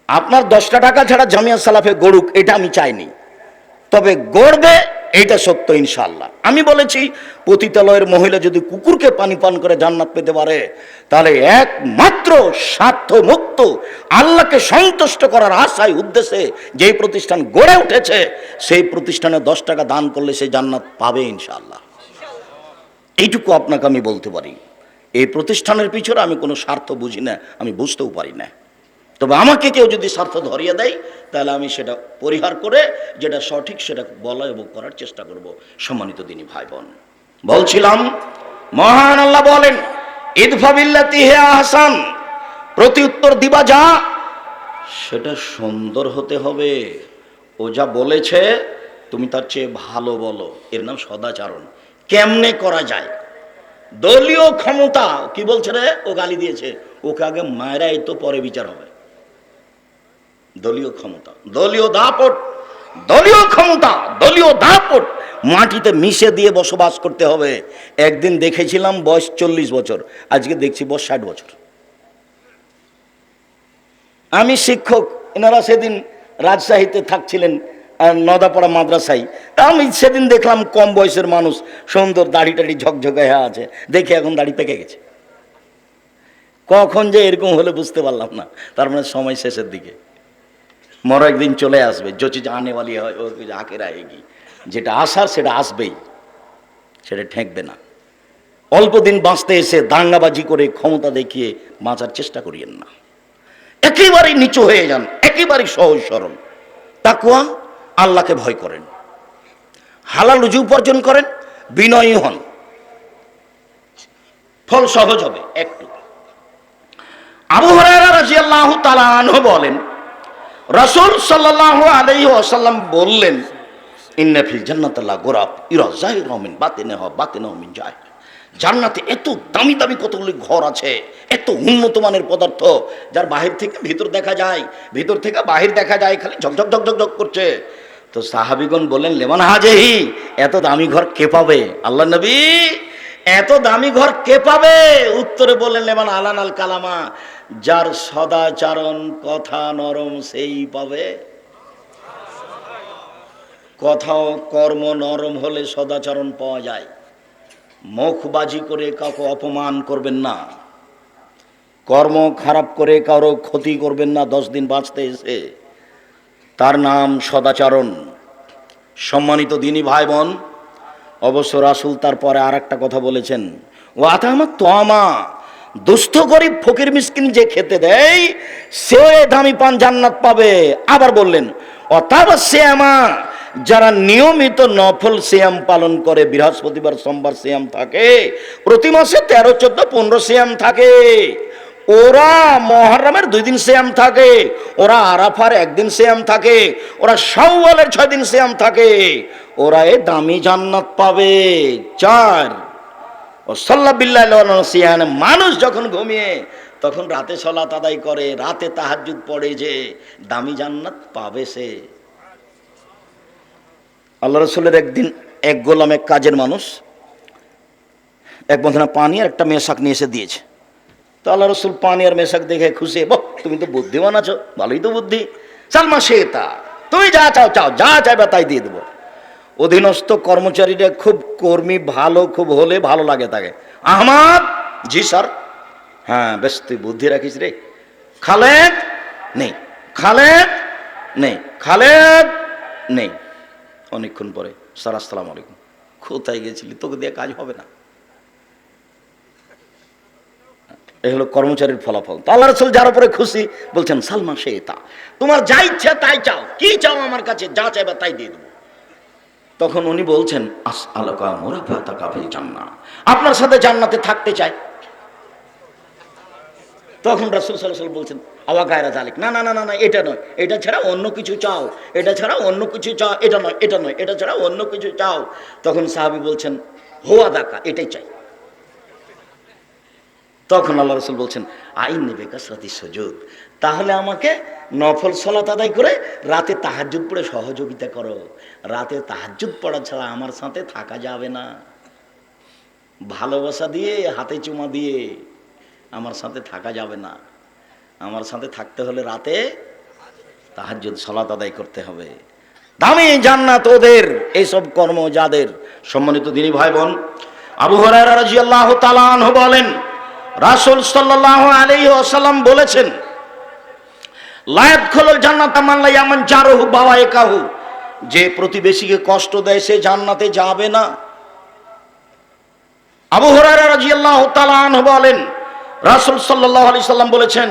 আপনার 10টা টাকা ছাড়া জামিয়া সালাফে গড়ুক, এটা আমি চাইনি। তবে গড়বে এইটা সত্য ইনশাআল্লাহ। আমি বলেছি পতিতালয়ের মহিলা যদি কুকুরকে পানি পান করে জান্নাত পেতে পারে, তাহলে একমাত্র স্বার্থ মুক্ত আল্লাহকে সন্তুষ্ট করার আশায় উদ্দেশ্যে যেই প্রতিষ্ঠান গড়ে উঠেছে, সেই প্রতিষ্ঠানে 10 টাকা দান করলে সে জান্নাত পাবে ইনশাআল্লাহ। এইটুকু আপনাকে আমি বলতে পারি। এই প্রতিষ্ঠানের পিছনে আমি কোনো স্বার্থ বুঝি না, আমি বুঝতেও পারি না। তবে আমাকে কেউ যদি স্বার্থ ধরিয়ে দেয়, তাহলে আমি সেটা পরিহার করে যেটা সঠিক সেটা বলা এবং করার চেষ্টা করব। সম্মানিত দিনী ভাই বোন, বলছিলাম মহান আল্লাহ বলেন, ইদফা বিল্লাতি হে আহসান, প্রতি উত্তর দিবা যা সেটা সুন্দর হতে হবে। ও যা বলেছে তুমি তার চেয়ে ভালো বলো, এর নাম সদাচরণ। কেমনে করা যায়? দলীয় ক্ষমতা কি বলছে রে, ও গালি দিয়েছে, ওকে আগে মায়েরাই তো পরে বিচার হবে। দলীয় ক্ষমতা, দলীয় দাপট, দলীয় ক্ষমতা, দলীয় দাপট মাটিতে মিশে দিয়ে বসবাস করতে হবে। একদিন দেখেছিলাম বয়স 40 বছর, আজকে দেখছি বয়স 60 বছর। আমি শিক্ষক, এনারা সেদিন রাজশাহীতে থাকছিলেন নদাপাড়া মাদ্রাসায়। তা আমি সেদিন দেখলাম কম বয়সের মানুষ, সুন্দর দাড়ি টাড়ি ঝকঝকে হয়ে আছে, দেখে এখন দাড়ি পেকে গেছে। কখন যে এরকম হলে বুঝতে পারলাম না। তার মানে সময় শেষের দিকে, মর একদিন চলে আসবে। জচি আনে वाली হয় ও আখের আয়েগি, যেটা আসার সেটা আসবেই, সেটা ঠেকবে না। অল্প দিন বাঁচতে এসে দাঙ্গাবাজি করে ক্ষমতা দেখিয়ে বাঁচার চেষ্টা করিয়েন না। একেবারেই নিচু হয়ে যান, একেবারেই সহজ সরল। তাকওয়া, আল্লাহকে ভয় করেন, হালাল রুজি উপার্জন করেন, বিনয়ী হন, ফল সহজ হবে একটু। আবু হুরায়রা রাদিয়াল্লাহু তাআলা আনহু বলেন, রাসূল সাল্লাল্লাহু আলাইহি ওয়াসাল্লাম বললেন, ইন্না ফিল জান্নাতি লা গুরাব ইরা যাহিরু মিন বাতিনহু মিন জাহির। জান্নাতে এত দামি দামি কতগুলি ঘর আছে, এত উন্নত মানের পদার্থ, যার বাহির থেকে ভিতর দেখা যায়, ভিতর থেকে বাহির দেখা যায়, খালি ঝকঝক ঝকঝক ঝক করছে। তো সাহাবীগণ বলেন, লেমান হাজেহি, এত দামি ঘর কে পাবে? আল্লাহ নবী, এত দামি ঘর কে পাবে? উত্তরে বললেন, লেমান আলানাল কালামা, যার সদাচরণ কথা নরম সেই পাবে। কথাও কর্ম নরম হলে সদাচরণ পাওয়া যায়। মুখবাজি করে কাউকে অপমান করবেন না, কর্ম খারাপ করে কারো ক্ষতি করবেন না 10 দিন বাঁচতে এসে, তার নাম সদাচরণ। সম্মানিত দিনী ভাই বোন, অবশ্য রাসূল তারপরে আর একটা কথা বলেছেন, ও আতামা তোয়ামা, দুস্থ গরিব ফকির মিসকিন যে খেতে দেয় সে দামি পান জান্নাত পাবে। আবার বললেন, অতাবা সিয়ামা, যারা নিয়মিত নফল সিয়াম পালন করে, বৃহস্পতিবার সোমবার সিয়াম থাকে, প্রতি মাসে 13, 14, 15 সিয়াম থাকে, ওরা মুহররমের 2 দিন সিয়াম থাকে, ওরা আরাফার 1 দিন সিয়াম থাকে, ওরা শাওয়ালের 6 দিন সিয়াম থাকে, ওরা এই দামি জান্নাত পাবে। 4, ও সাল্লা বিল্লাহি ওয়া সিয়াম, মানুষ যখন ঘুমিয়ে তখন রাতে সালাত আদায় করে, রাতে তাহাজ্জুদ পড়ে, যে দামি জান্নাত পাবে সে। আল্লাহ রাসূলের একদিন এক গোলাম, এক কাজের মানুষ, এক বন্ধনা পানি আর একটা মেশাক নিয়ে এসে দিয়েছে। তো আল্লাহ রাসূল পানি আর মেশাক দেখে খুশি, বাহ তুমি তো বুদ্ধিমান আছো, ভালোই তো বুদ্ধি, সালমা শেতা, তুমি যা চাও চাও, যা চাইবে তাই দিয়ে দেবো। অধীনস্থ কর্মচারীরা খুব কর্মী ভালো, খুব হলে ভালো লাগে তাকে। আহমদ, জি স্যার, হ্যাঁ বেশ তুই বুদ্ধি রাখিস রে। খালেদ নেই, খালেদ নেই, খালেদ নেই। অনেকক্ষণ পরে, স্যার আসসালামু আলাইকুম, কোথায় গেছিলি, তোকে দিয়ে কাজ হবে না। এই হলো কর্মচারীর ফলাফল। তো আল্লাহ রাসূল যার উপরে খুশি বলছেন, সালমা শেতা, তোমার যা ইচ্ছা তাই চাও, কি চাও আমার কাছে, যা চাইবে তাই দিয়ে দেবো। তখন উনি বলছেন, আসআলুকা মুরাফাতাকা ফিল জান্নাহ, আপনার সাথে জান্নাতে থাকতে চাই। তখন রাসূল সাল্লাল্লাহু আলাইহি ওয়াসাল্লাম বলছেন, আওয়া গায়রা যালিক, না না না না, এটা নয়, এটা ছাড়া অন্য কিছু চাও, এটা ছাড়া অন্য কিছু চাও, এটা নয়, এটা নয়, এটা ছাড়া অন্য কিছু চাও। তখন সাহাবী বলছেন, হুয়া দাকা, এটাই চাই। তখন আল্লাহ রাসূল বলছেন, আইন্নি বিকাসরাতি সুজুদ, তাহলে আমাকে নফল সালাত আদায় করে রাতে তাহাজ্জুদ পড়ে সহযোগিতা করো। রাতে তাহাজ্জুদ পড়া ছাড়া আমার সাথে থাকা যাবে না। ভালোবাসা দিয়ে, হাতে চুমা দিয়ে আমার সাথে থাকা যাবে না। আমার সাথে থাকতে হলে রাতে তাহাজ্জুদ সালাত আদায় করতে হবে। দামি জান্নাত ওদের, এইসব কর্ম যাদের। সম্মানিত দিনী ভাই বোন, আবু হুরায়রা রাদিয়াল্লাহু তাআলা আনহু বলেন, রাসূল সাল্লাল্লাহু আলাইহি ওয়াসাল্লাম বলেছেন, লা ইয়াদখুলুল জান্নাতা মান লা ইয়ামান জারুহু বাওয়াইকাহু, যে প্রতিবেশীকে কষ্ট দেয় সে জান্নাতে যাবে না। আবু হুরায়রা রাদিয়াল্লাহু তাআলা আনহু বলেন, রাসূল সাল্লাল্লাহু আলাইহি সাল্লাম বলেছেন,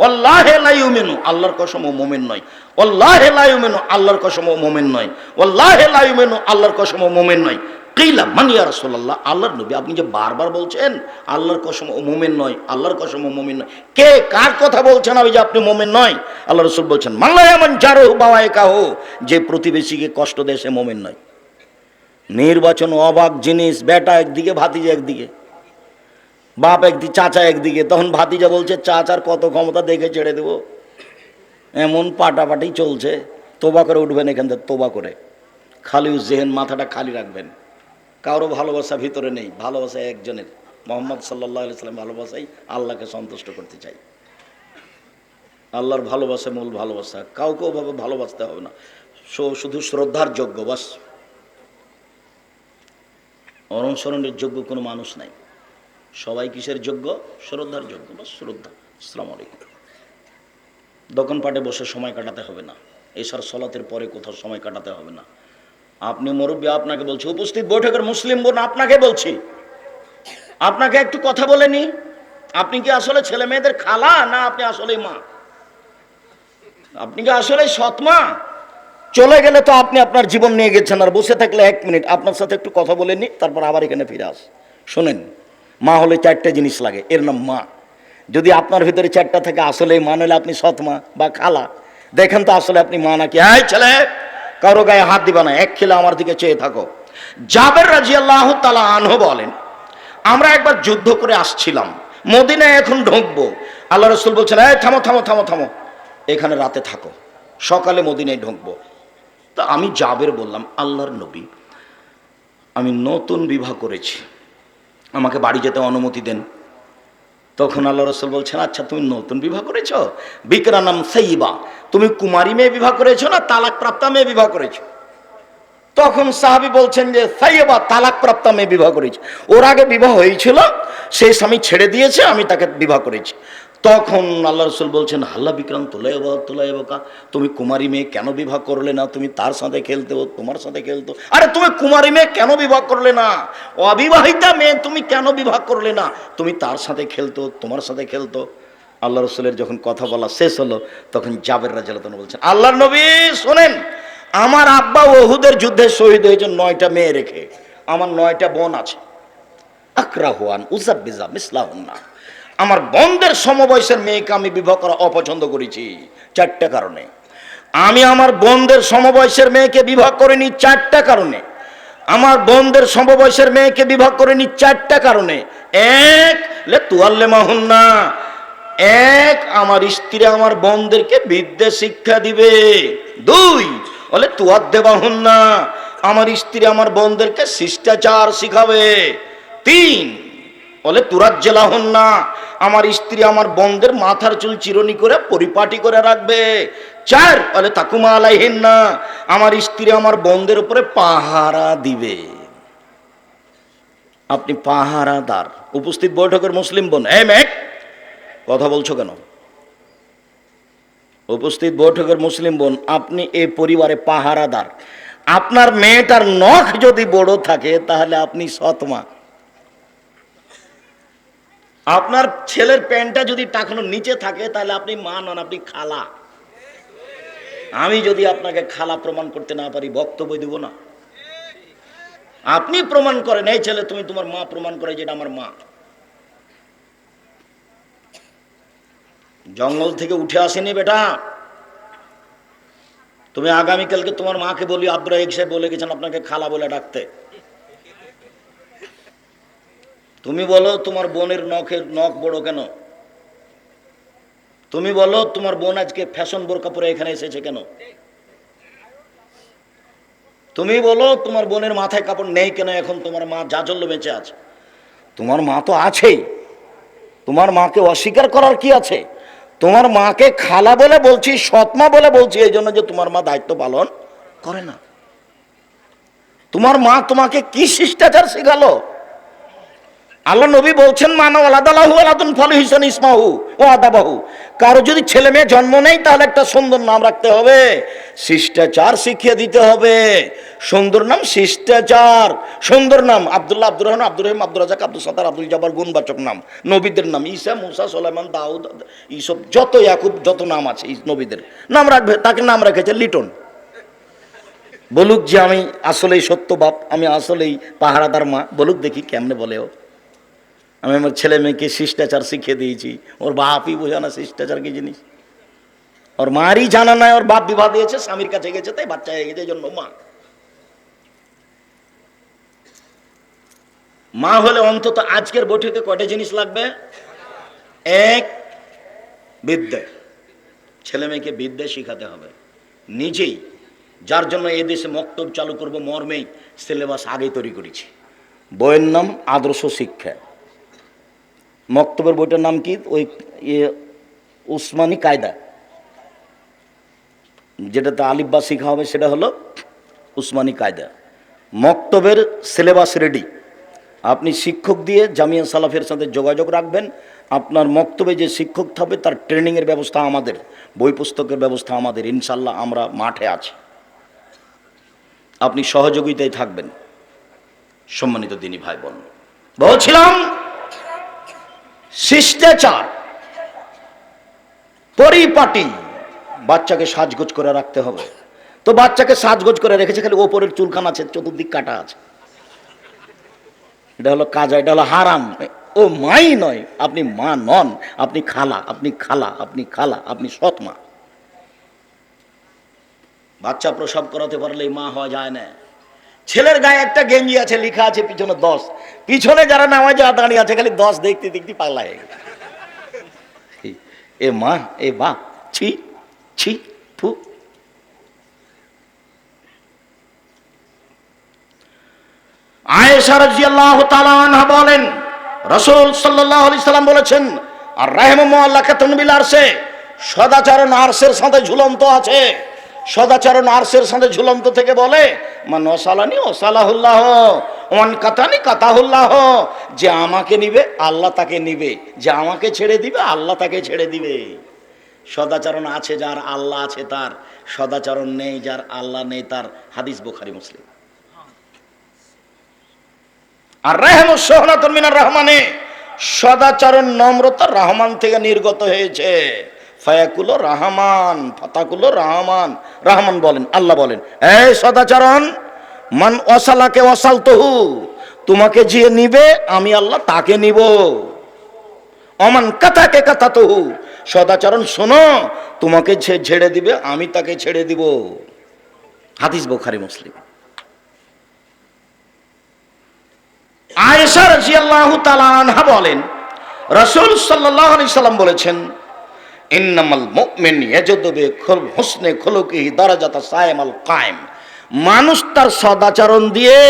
ওয়াল্লাহি লা ইউমিনু, আল্লাহর কসম ও মুমিন নয়। ওয়াল্লাহি লা ইউমিনু, আল্লাহর কসম ও মুমিন নয়। ওয়াল্লাহি লা ইউমিনু, আল্লাহর কসম ও মুমিন নয়। কিলা মান ইয়া রাসূলুল্লাহ, আল্লাহর নবী আপনি যে বারবার বলছেন আল্লাহর কসম ও মুমিন নয়, আল্লাহর কসম ও মুমিন নয়, কে কার কথা বলছেন আমি যে আপনি মুমিন নয়? আল্লাহ রাসূল বলছেন, মান লা ইয়ামান জারুহু বাওয়াইকাহু, যে প্রতিবেশীকে কষ্ট দেয় সে মুমিন নয়। নির্বাচন অবাক জিনিস, বেটা একদিকে ভাতিজা একদিকে, বাপ একদিকে চাচা একদিকে, তখন ভাতিজা বলছে চাচার কত ক্ষমতা দেখে ছেড়ে দেবো। এমন পাটাপাটি চলছে। তোবা করে উঠবেন এখান থেকে, তোবা করে খালি জেহেন, মাথাটা খালি রাখবেন। কারো ভালোবাসা ভিতরে নেই, ভালোবাসা একজনের, মুহাম্মদ সাল্লাল্লাহু আলাইহি সাল্লাম। ভালোবাসাই আল্লাহকে সন্তুষ্ট করতে চাই। আল্লাহর ভালোবাসা মূল ভালোবাসা, কাউকে ওভাবে ভালোবাসতে হবে না, শুধু শ্রদ্ধার যোগ্য বাস, অনুসরণের যোগ্য কোনো মানুষ নাই। সবাই কিসের যোগ্য? শ্রদ্ধার যোগ্য, বাস শ্রদ্ধা। আসসালামু আলাইকুম। দোকানপাটে বসে সময় কাটাতে হবে না, এশার সলাতের পরে কোথাও সময় কাটাতে হবে না। আপনি মুরব্বী, আপনাকে বলছি, উপস্থিত বৈঠকের মুসলিম বোন আপনাকে বলছি, আপনাকে একটু কথা বলে নি, আপনি কি আসলে ছেলে মেয়েদের খালা, না আপনি আসলেই মা? আপনি কি আসলে সৎ মা? চলে গেলে তো আপনি আপনার জীবন নিয়ে গেছেন, আর বসে থাকলে 1 মিনিট আপনার সাথে একটু কথা বলে নি, তারপর আবার এখানে ফিরে আস। শোনেন, মা হলে 4টে জিনিস লাগে, এর নাম মা। যদি আপনার ভিতরে 4টা থাকে, আসলে মা নইলে আপনি সৎ মা বা খালা। দেখেন তো আসলে আপনি মা নাকি। এই ছেলে, কারো গায়ে হাত দিবা না, এক খেলে আমার দিকে চেয়ে থাকো। জাবের রাদিয়াল্লাহু তাআলা আনহু বলেন, আমরা একবার যুদ্ধ করে আসছিলাম, মদিনায় এখন ঢুকবো। আল্লাহ রাসূল বলছেন, এই থামো থামো থামো থামো, এখানে রাতে থাকো, সকালে মদিনায় ঢুকবো। তা আমি জাবের বললাম, আল্লাহর নবী, আমি নতুন বিবাহ করেছি, আমাকে বাড়ি যেতে অনুমতি দেন। তখন আল্লাহ রাসূল বলছেন, আচ্ছা তুমি নতুন বিবাহ করেছো, বিকরানাম সাইয়্যিবা, তুমি কুমারী মেয়ে বিবাহ করেছো না তালাক প্রাপ্তা মেয়ে বিবাহ করেছো? তখন সাহাবী বলছেন যে সাইয়্যিবা, তালাক প্রাপ্তা মেয়ে বিবাহ করেছি, ওর আগে বিবাহ হয়েছিল, সেই স্বামী ছেড়ে দিয়েছে, আমি তাকে বিবাহ করেছি। তখন আল্লাহ রাসূল বলছেন, হাল্লা বিক্রাম তোলাইবা, তুমি কুমারী মেয়ে কেন বিবাহ করলে না? তুমি তার সাথে খেলতে, ও তোমার সাথে খেলতো। আরে তুমি কুমারী মেয়ে কেন বিবাহ করলে না? অবিবাহিতা মেয়ে তুমি কেন বিবাহ করলে না? তুমি তার সাথে খেলতো, তোমার সাথে খেলতো। আল্লাহ রাসূলের যখন কথা বলা শেষ হলো, তখন জাবের রাদিয়াল্লাহু আনহু বলছেন, আল্লাহর নবী শোনেন, আমার আব্বা উহুদের যুদ্ধে শহীদ হয়েছে 9টা মেয়ে রেখে, আমার 9টা বোন আছে। আকরাহুয়ান উযাব্বিজা মিসলাহুন্না, আমার বোনদের সমবয়সের মেয়েকে আমি বিবাহ করা অপছন্দ করেছি 4টা কারণে। আমি আমার বোনদের সমবয়সের মেয়েকে বিবাহ করিনি 4টা কারণে। আমার বোনদের সমবয়সের মেয়েকে বিবাহ করিনি 4টা কারণে। 1 লে তুআল্লিমাহুন্না, 1 আমার স্ত্রী আমার বোনদেরকে বিদ্যা শিক্ষা দিবে। 2 বলে তুআদ্দিবাহুন্না, আমার স্ত্রী আমার বোনদেরকে শিষ্টাচার শিখাবে। 3 বলে তুরাজ্জিলাহুন্না, আমার স্ত্রী আমার বোনদের মাথার চুল চিরুনি করে পরিপাটি করে রাখবে। 4 বলে তাকুমা আলাইহিন্না, আমার স্ত্রী আমার বোনদের উপরে পাহারা দিবে। আপনি পাহারাদার। উপস্থিত বৈঠকের মুসলিম বোন, এই মেয়ে কথা বলছো কেন? উপস্থিত বৈঠকের মুসলিম বোন, আপনি এই পরিবারে পাহারাদার। আপনার মেয়েটার নখ যদি বড় থাকে তাহলে আপনি সৎমা। আপনার ছেলের প্যান্টটা যদি টাকানোর নিচে থাকে তাহলে আপনি মা নন, আপনি খালা। আমি যদি আপনাকে খালা প্রমাণ করতে না পারি, বক্তব্য দিব না। আপনি প্রমাণ করেন, এই ছেলে তুমি তোমার মা প্রমাণ করে যেটা আমার মা। জঙ্গল থেকে উঠে আসেনি বেটা। তুমি আগামীকালকে তোমার মাকে বলি, আব্দুর রাহিক সাহেব বলে গেছেন আপনাকে খালা বলে ডাকতে। তুমি বলো তোমার বোনের নখ বড় কেন? তুমি বলো তোমার বোন আজকে ফ্যাশন বোরকা পরে এখানে এসেছে কেন? তুমি বলো তোমার বোনের মাথায় কাপড় নেই কেন? এখন তোমার মা জাজল্য বেঁচে আছে। তোমার মা তো আছেই, তোমার মাকে অস্বীকার করার কি আছে? তোমার মাকে খালা বলে বলছি, সৎমা বলে বলছি, এই জন্য যে তোমার মা দায়িত্ব পালন করে না। তোমার মা তোমাকে কি শিষ্টাচার শেখালো? আল্লাহ নবী বলছেন, মানা ওয়ালাদালাহু ওয়ালাদুন ফালহিসান ইসমাহু ওয়া আদাবাহু। কারো যদি ছেলে মেয়ে জন্ম নেই তাহলে একটা সুন্দর নাম রাখতে হবে, শিষ্টাচার শিখিয়ে দিতে হবে। সুন্দর নাম শিষ্টাচার। সুন্দর নাম আব্দুল্লাহ, আব্দুর রহমান, আব্দুর রহিম, আব্দুর রাজাক, আব্দুল সাত্তার, আব্দুল জব্বার গুণবাচক নাম। নবীদের নাম ঈসা, মুসা, সুলাইমান, দাউদ, এইসব যত ইয়াকুব যত নাম আছে এই নবীদের নাম রাখবে। তাকে নাম রেখেছে লিটন। বলুক যে আমি আসলেই সত্য বাপ, আমি আসলেই পাহারাদার মা, বলুক দেখি কেমনে বলে ও। আমি আমার ছেলে মেয়েকে শিষ্টাচার শিখিয়ে দিয়েছি, ওর বাপই বোঝা না শিষ্টাচার কি জিনিস, ওর মারই জানা নাই, ওর বাপ বিবাহ দিয়েছে, স্বামীর কাছে গেছে, তাই বাচ্চা হয়ে গেছে, এই জন্য মা। মা হলে অন্তত আজকের বৈঠকে কয়টা জিনিস লাগবে? এক, বিদ্যা। ছেলে মেয়েকে বিদ্যা শিখাতে হবে নিজেই, যার জন্য এই দেশে মক্তব চালু করব মর্মেই সিলেবাস আগে তৈরি করেছি। বইয়ের নাম আদর্শ শিক্ষা। মক্তবের বইটার নাম কি? ওই উসমানী কায়দা, যেটাতে আলিফ বা শিখা হবে সেটা হলো উসমানী কায়দা। মক্তবের সিলেবাস রেডি। আপনি শিক্ষক দিয়ে জামিয়া সালাফের সাথে যোগাযোগ রাখবেন। আপনার মক্তবে যে শিক্ষক থাকবে তার ট্রেনিংয়ের ব্যবস্থা আমাদের, বই পুস্তকের ব্যবস্থা আমাদের। ইনশাল্লাহ আমরা মাঠে আছি, আপনি সহযোগিতায় থাকবেন। সম্মানিত দিনী ভাই বোন, বলছিলাম শিষ্টাচার, পরিপাটি। বাচ্চাকে সাজগোজ করে রাখতে হবে। তো বাচ্চাকে সাজগোজ করে রেখেছে, খালি ওপরের চুলখান আছে, চতুর্দিক কাটা আছে, এটা হলো কাজা, এটা হলো হারাম। ও মাই নয়, আপনি মা নন, আপনি খালা, আপনি খালা, আপনি খালা, আপনি সৎ মা। বাচ্চা প্রসব করাতে পারলেই মা হওয়া যায় না। ছেলের গায়ে একটা গেঞ্জি আছে, লেখা আছে পিছনে 10, পিছনে যারা নামাজে দাঁড়িয়ে আছে খালি 10 দেখতে দেখতে পাগলা হয়ে গেছে। এ মা, এ বাপ, ছি ছি ফু। আয়েশা রাদিয়াল্লাহু তাআলা আনহা বলেন, রাসূল সাল্লাল্লাহু আলাইহি সাল্লাম বলেছেন, আর রাহমু মুআল্লাকাতুন বিল আরশে, সদাচরণ আরশের সাথে ঝুলন্ত আছে। সদাচরণ আরশের সাথে ঝুলন্ত থেকে বলে, মান ওয়াসালানি ওয়াসালাহুল্লাহ, ওয়ান কাতানি কাতাহুল্লাহ। যে আমাকে নিবে আল্লাহ তাকে নিবে, যে আমাকে ছেড়ে দিবে আল্লাহ তাকে ছেড়ে দিবে। সদাচরণ আছে যার, আল্লাহ আছে তার। সদাচরণ নেই যার, আল্লাহ নেই তার। হাদিস বুখারী মুসলিম। আর রাহমু সুহনাতুন মিনার রহমানে, সদাচরণ নম্রতা রহমান থেকে নির্গত হয়েছে। ফায়াকুলো রহমান, ফাতাকুলো রহমান। রহমান বলেন, আল্লাহ বলেন, এই সদাচরণ, মান ওয়াসালাকে ওয়াসালতুহু, তোমাকে যে নিবে আমি আল্লাহ তাকে নিব। অমান কাতাকে কাতাতুহু, সদাচরণ শোনো, তোমাকে ছেড়ে দিবে আমি তাকে ছেড়ে দিব। হাদিস বুখারী মুসলিম। আয়েশা রাদিয়াল্লাহু তাআলা আনহা বলেন, রাসূল সাল্লাল্লাহু আলাইহি সাল্লাম বলেছেন, ইন্নামাল মুমিন ইয়াজুদু বিহুসনি খুলুকিহি দারাজাতা সায়মাল কায়েম। মানুষ তার সদাচরণ দিয়ে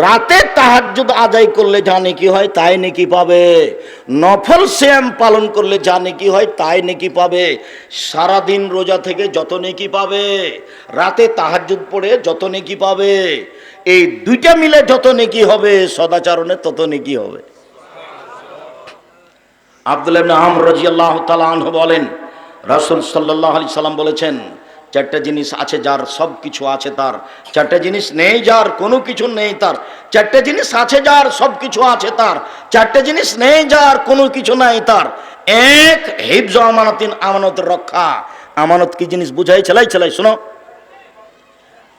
রাতে তাহাজ্জুদ আদায় করলে যা নেকি হয় তাই নেকি পাবে, নফল সিয়াম পালন করলে যা নেকি হয় তাই নেকি পাবে, সারাদিন রোজা থেকে যত নেকি পাবে, রাতে তাহাজ্জুদ পড়ে যত নেকি পাবে, এই দুইটা মিলে যত নেকি হবে, সদাচরণে তত নেকি হবে। আব্দুল্লাহ ইবনে আমর রাদিয়াল্লাহু তাআলা আনহু বলেন, রাসূল সাল্লাল্লাহু আলাইহি সাল্লাম বলেছেন, চারটা জিনিস আছে যার সব কিছু আছে তার, চারটা জিনিস নেই যার কোনো কিছু নেই তার, চারটা জিনিস আছে যার সব কিছু আছে তার, চারটা জিনিস নেই যার কোনো কিছু নাই তার। এক, হিফজ আমানাতিন, আমানতের রক্ষা। আমানত কি জিনিস বুঝাই চালাই শোনো।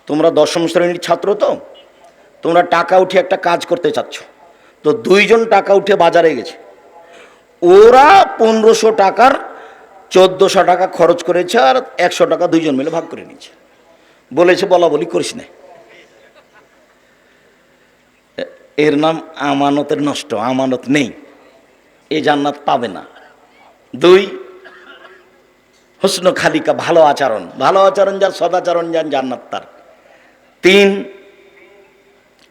তোমরা 10ম শ্রেণীর ছাত্র, তো তোমরা টাকা উঠে একটা কাজ করতে চাচ্ছ, তো 2 জন টাকা উঠে বাজারে গেছে, ওরা 1500 টাকার 1400 টাকা খরচ করেছে, আর 100 টাকা 2 জন মিলে ভাগ করে নিয়েছে। বলেছে বলা বলি করিস না, এর নাম আমানতের নষ্ট, আমানত নেই, এ জান্নাত পাবে না। 2, হুসনু খালিকা, ভালো আচরণ, ভালো আচরণ যার, সদাচরণ যার, জান্নাত তার। 3,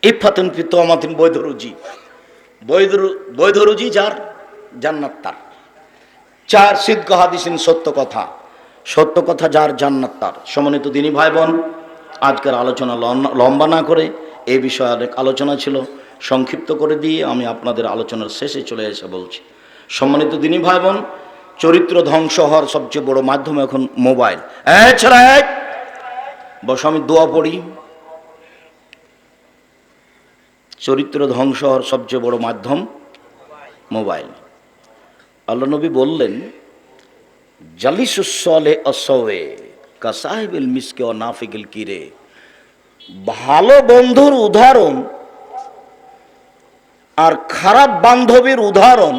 ইফাতুন ফি তুমাতিন, বৈধরুজি, বৈধরুজি যার, জান্নাত তার। 4, সিদক হাদিসিন, সত্য কথা, সত্য কথা যার, জান্নাত তার। সম্মানিত দিনী ভাই বোন, আজকের আলোচনা লম্বা না করে এই বিষয়ে অনেক আলোচনা ছিল, সংক্ষিপ্ত করে দিয়ে আমি আপনাদের আলোচনার শেষে চলে এসে বলছি। সম্মানিত দিনী ভাই বোন, চরিত্র ধ্বংস হওয়ার সবচেয়ে বড় মাধ্যম এখন মোবাইল। ছেড়ে বস, আমি দোয়া পড়ি। চরিত্র ধ্বংস হওয়ার সবচেয়ে বড় মাধ্যম মোবাইল। আল্লাহ নবী বললেন, জালিসুসলে অসওয়ে কাসাহিবিল মিসকে ও নাফিকিল কিরে। ভালো বন্ধুর উদাহরণ আর খারাপ বান্ধবীর উদাহরণ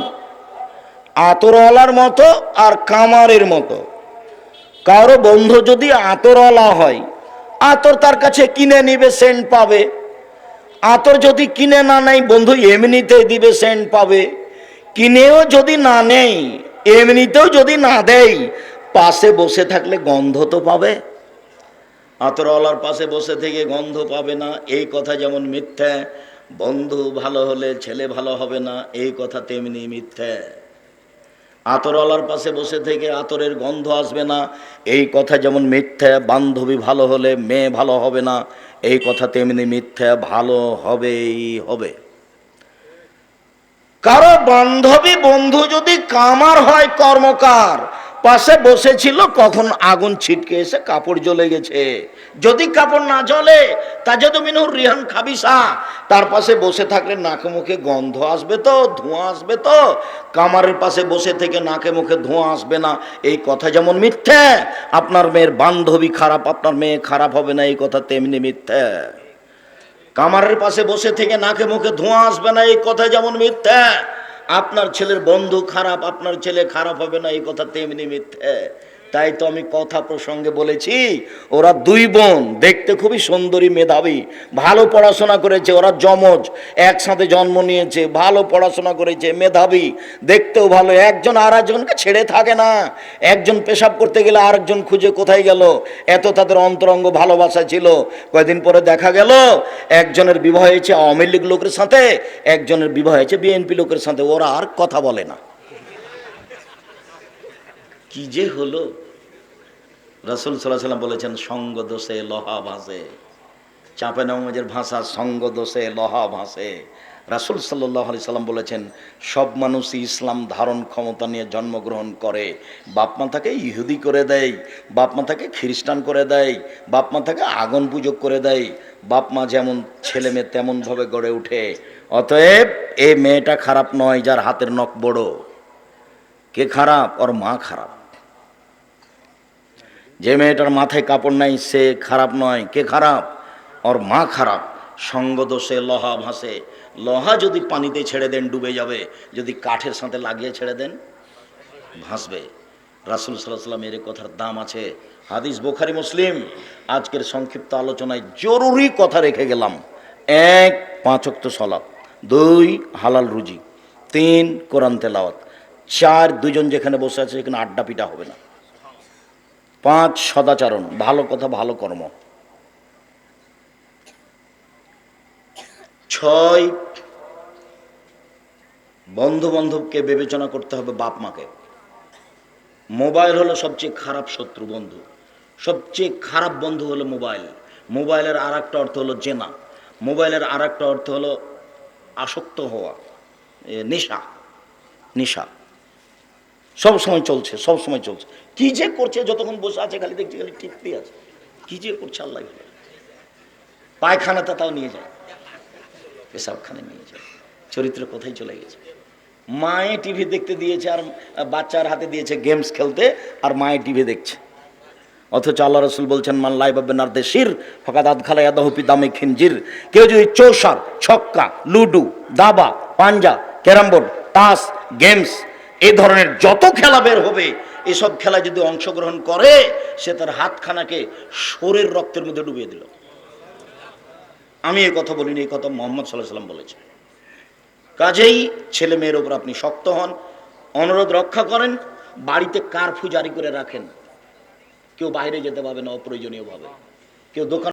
আতরওয়ালার মতো আর কামারের মতো। কারো বন্ধু যদি আতরওয়ালা হয়, আতর তার কাছে কিনে নিবে, সেন্ট পাবে। আতর যদি কিনে না নেয়, বন্ধু এমনিতেই দিবে, সেন্ট পাবে। কিনেও যদি না নেই, এমনিতেও যদি না দেয়, পাশে বসে থাকলে গন্ধ তো পাবে। আতরওয়ালার পাশে বসে থেকে গন্ধ পাবে না, এই কথা যেমন মিথ্যা। বন্ধু ভালো হলে ছেলে ভালো হবে না, এই কথা তেমনি মিথ্যা। আতরওয়ালার পাশে বসে থেকে আতরের গন্ধ আসবে না, এই কথা যেমন মিথ্যা। বান্ধবী ভালো হলে মেয়ে ভালো হবে না, এই কথা তেমনি মিথ্যা। ভালো হবেই হবে। কারো বান্ধবী বন্ধু যদি কামার হয়, কর্মকার, পাশে বসেছিল, কখন আগুন ছিটকে এসে কাপড় জ্বলে গেছে। যদি কাপড় না জ্বলে, তা যদি মিনুর রিহান খাবিসা, তার পাশে বসে থাকলে নাকে মুখে গন্ধ আসবে তো, ধোঁয়া আসবে তো। কামারের পাশে বসে থেকে নাকে মুখে ধোঁয়া আসবে না, এই কথা যেমন মিথ্যা। আপনার মেয়ের বান্ধবী খারাপ, আপনার মেয়ে খারাপ হবে না, এই কথা তেমনি মিথ্যা। কামারের পাশে বসে থেকে নাকে মুখে ধোঁয়া আসবে না, এই কথা যেমন মিথ্যা। আপনার ছেলের বন্ধু খারাপ, আপনার ছেলে খারাপ হবে না, এই কথা তেমনি মিথ্যা। তাই তো আমি কথা প্রসঙ্গে বলেছি, ওরা দুই বোন দেখতে খুবই সুন্দরী, মেধাবী, ভালো পড়াশোনা করেছে। ওরা যমজ, একসাথে জন্ম নিয়েছে, ভালো পড়াশোনা করেছে, মেধাবী, দেখতেও ভালো। একজন আর একজনকে ছেড়ে থাকে না। একজন পেশাব করতে গেলে আরেকজন খুঁজে কোথায় গেল, এত তাদের অন্তরঙ্গ ভালোবাসা ছিল। কয়েকদিন পরে দেখা গেল একজনের বিবাহ হয়েছে আওয়ামী লীগ লোকের সাথে, একজনের বিবাহ হয়েছে বিএনপি লোকের সাথে। ওরা আর কথা বলে না। কি যে হলো! রাসূল সাল্লাল্লাহু আলাইহি ওয়াসাল্লাম বলেছেন, সঙ্গ দোষে লোহা ভাসে। চাঁপাইনবাবগঞ্জের ভাষা, সঙ্গ দোষে লোহা ভাসে। রাসূল সাল্লাল্লাহু আলাইহি ওয়াসাল্লাম বলেছেন, সব মানুষই ইসলাম ধারণ ক্ষমতা নিয়ে জন্মগ্রহণ করে। বাপমা তাকে ইহুদি করে দেয়, বাপমা তাকে খ্রিস্টান করে দেয়, বাপমা তাকে আগুন পূজক করে দেয়। বাপমা যেমন ছেলে মেয়ে তেমনভাবে গড়ে ওঠে। অতএব এই মেয়েটা খারাপ নয় যার হাতের নখ বড়। কে খারাপ? ওর মা খারাপ। যে মেয়েটার মাথায় কাপড় নাই সে খারাপ নয়। কে খারাপ? ওর মা খারাপ। সঙ্গ দোষে লোহা ভাসে। লোহা যদি পানিতে ছেড়ে দেন ডুবে যাবে, যদি কাঠের সাথে লাগিয়ে ছেড়ে দেন ভাসবে। রাসূল সাল্লাল্লাহু আলাইহি ওয়াসাল্লাম এর কথার দাম আছে। হাদিস বুখারী মুসলিম। আজকের সংক্ষিপ্ত আলোচনায় জরুরি কথা রেখে গেলাম। 1, 5 ওয়াক্ত সালাত, 2, হালাল রুজি, 3, কোরআন তেলাওয়াত, 4, দুজন যেখানে বসে আছে সেখানে আড্ডা পিটা হবে না, 5, সদাচরণ, ভালো কথা ভালো কর্ম, 6, বন্ধু বান্ধবকে বিবেচনা করতে হবে, বাপ মাকে। মোবাইল হলো সবচেয়ে খারাপ শত্রু বন্ধু। সবচেয়ে খারাপ বন্ধু হলো মোবাইল। মোবাইলের আর একটা অর্থ হলো জেনা। মোবাইলের আর একটা অর্থ হলো আসক্ত হওয়া, নেশা। নেশা সব সময় চলছে, সব সময় চলছে। কি যে করছে, যতক্ষণ বসে আছে খালি দেখছি, খালি টিপতেই আছে। কি যে করছে আল্লাহ। পায়খানাটা তাও নিয়ে যায়, পেশাবখানে নিয়ে যায়। চরিত্র কোথায় চলে গেছে? মায়ে টিভি দেখতে দিয়েছে আর বাচ্চার হাতে দিয়েছে গেমস খেলতে, আর মায়ে টিভি দেখছে। অথচ আল্লাহ রাসূল বলছেন, মান লাইবা বিনারদে শির ফাকাদ আদখালা ইয়াদাহু ফি দামি খিনজির। কেউ যদি চৌসার, ছক্কা, লুডু, দাবা, পাঞ্জা, ক্যারাম বোর্ড, তাস, গেমস, এই ধরনের যত খেলা বের হবে, এসব খেলা যদি অংশগ্রহণ করে, সে তার হাতখানাকে শরীর রক্তের মধ্যে ডুবিয়ে দিল। আমি এই কথা বলিনি, এই কথা মুহাম্মদ সাল্লাল্লাহু আলাইহি ওয়াসাল্লাম বলেছেন। কাজেই ছেলে মেয়ের ওপর আপনি শক্ত হন, অনুরোধ রক্ষা করেন, বাড়িতে কারফিউ জারি করে রাখেন। কেউ বাইরে যেতে পারবে না অপ্রয়োজনীয়ভাবে, কেউ দোকান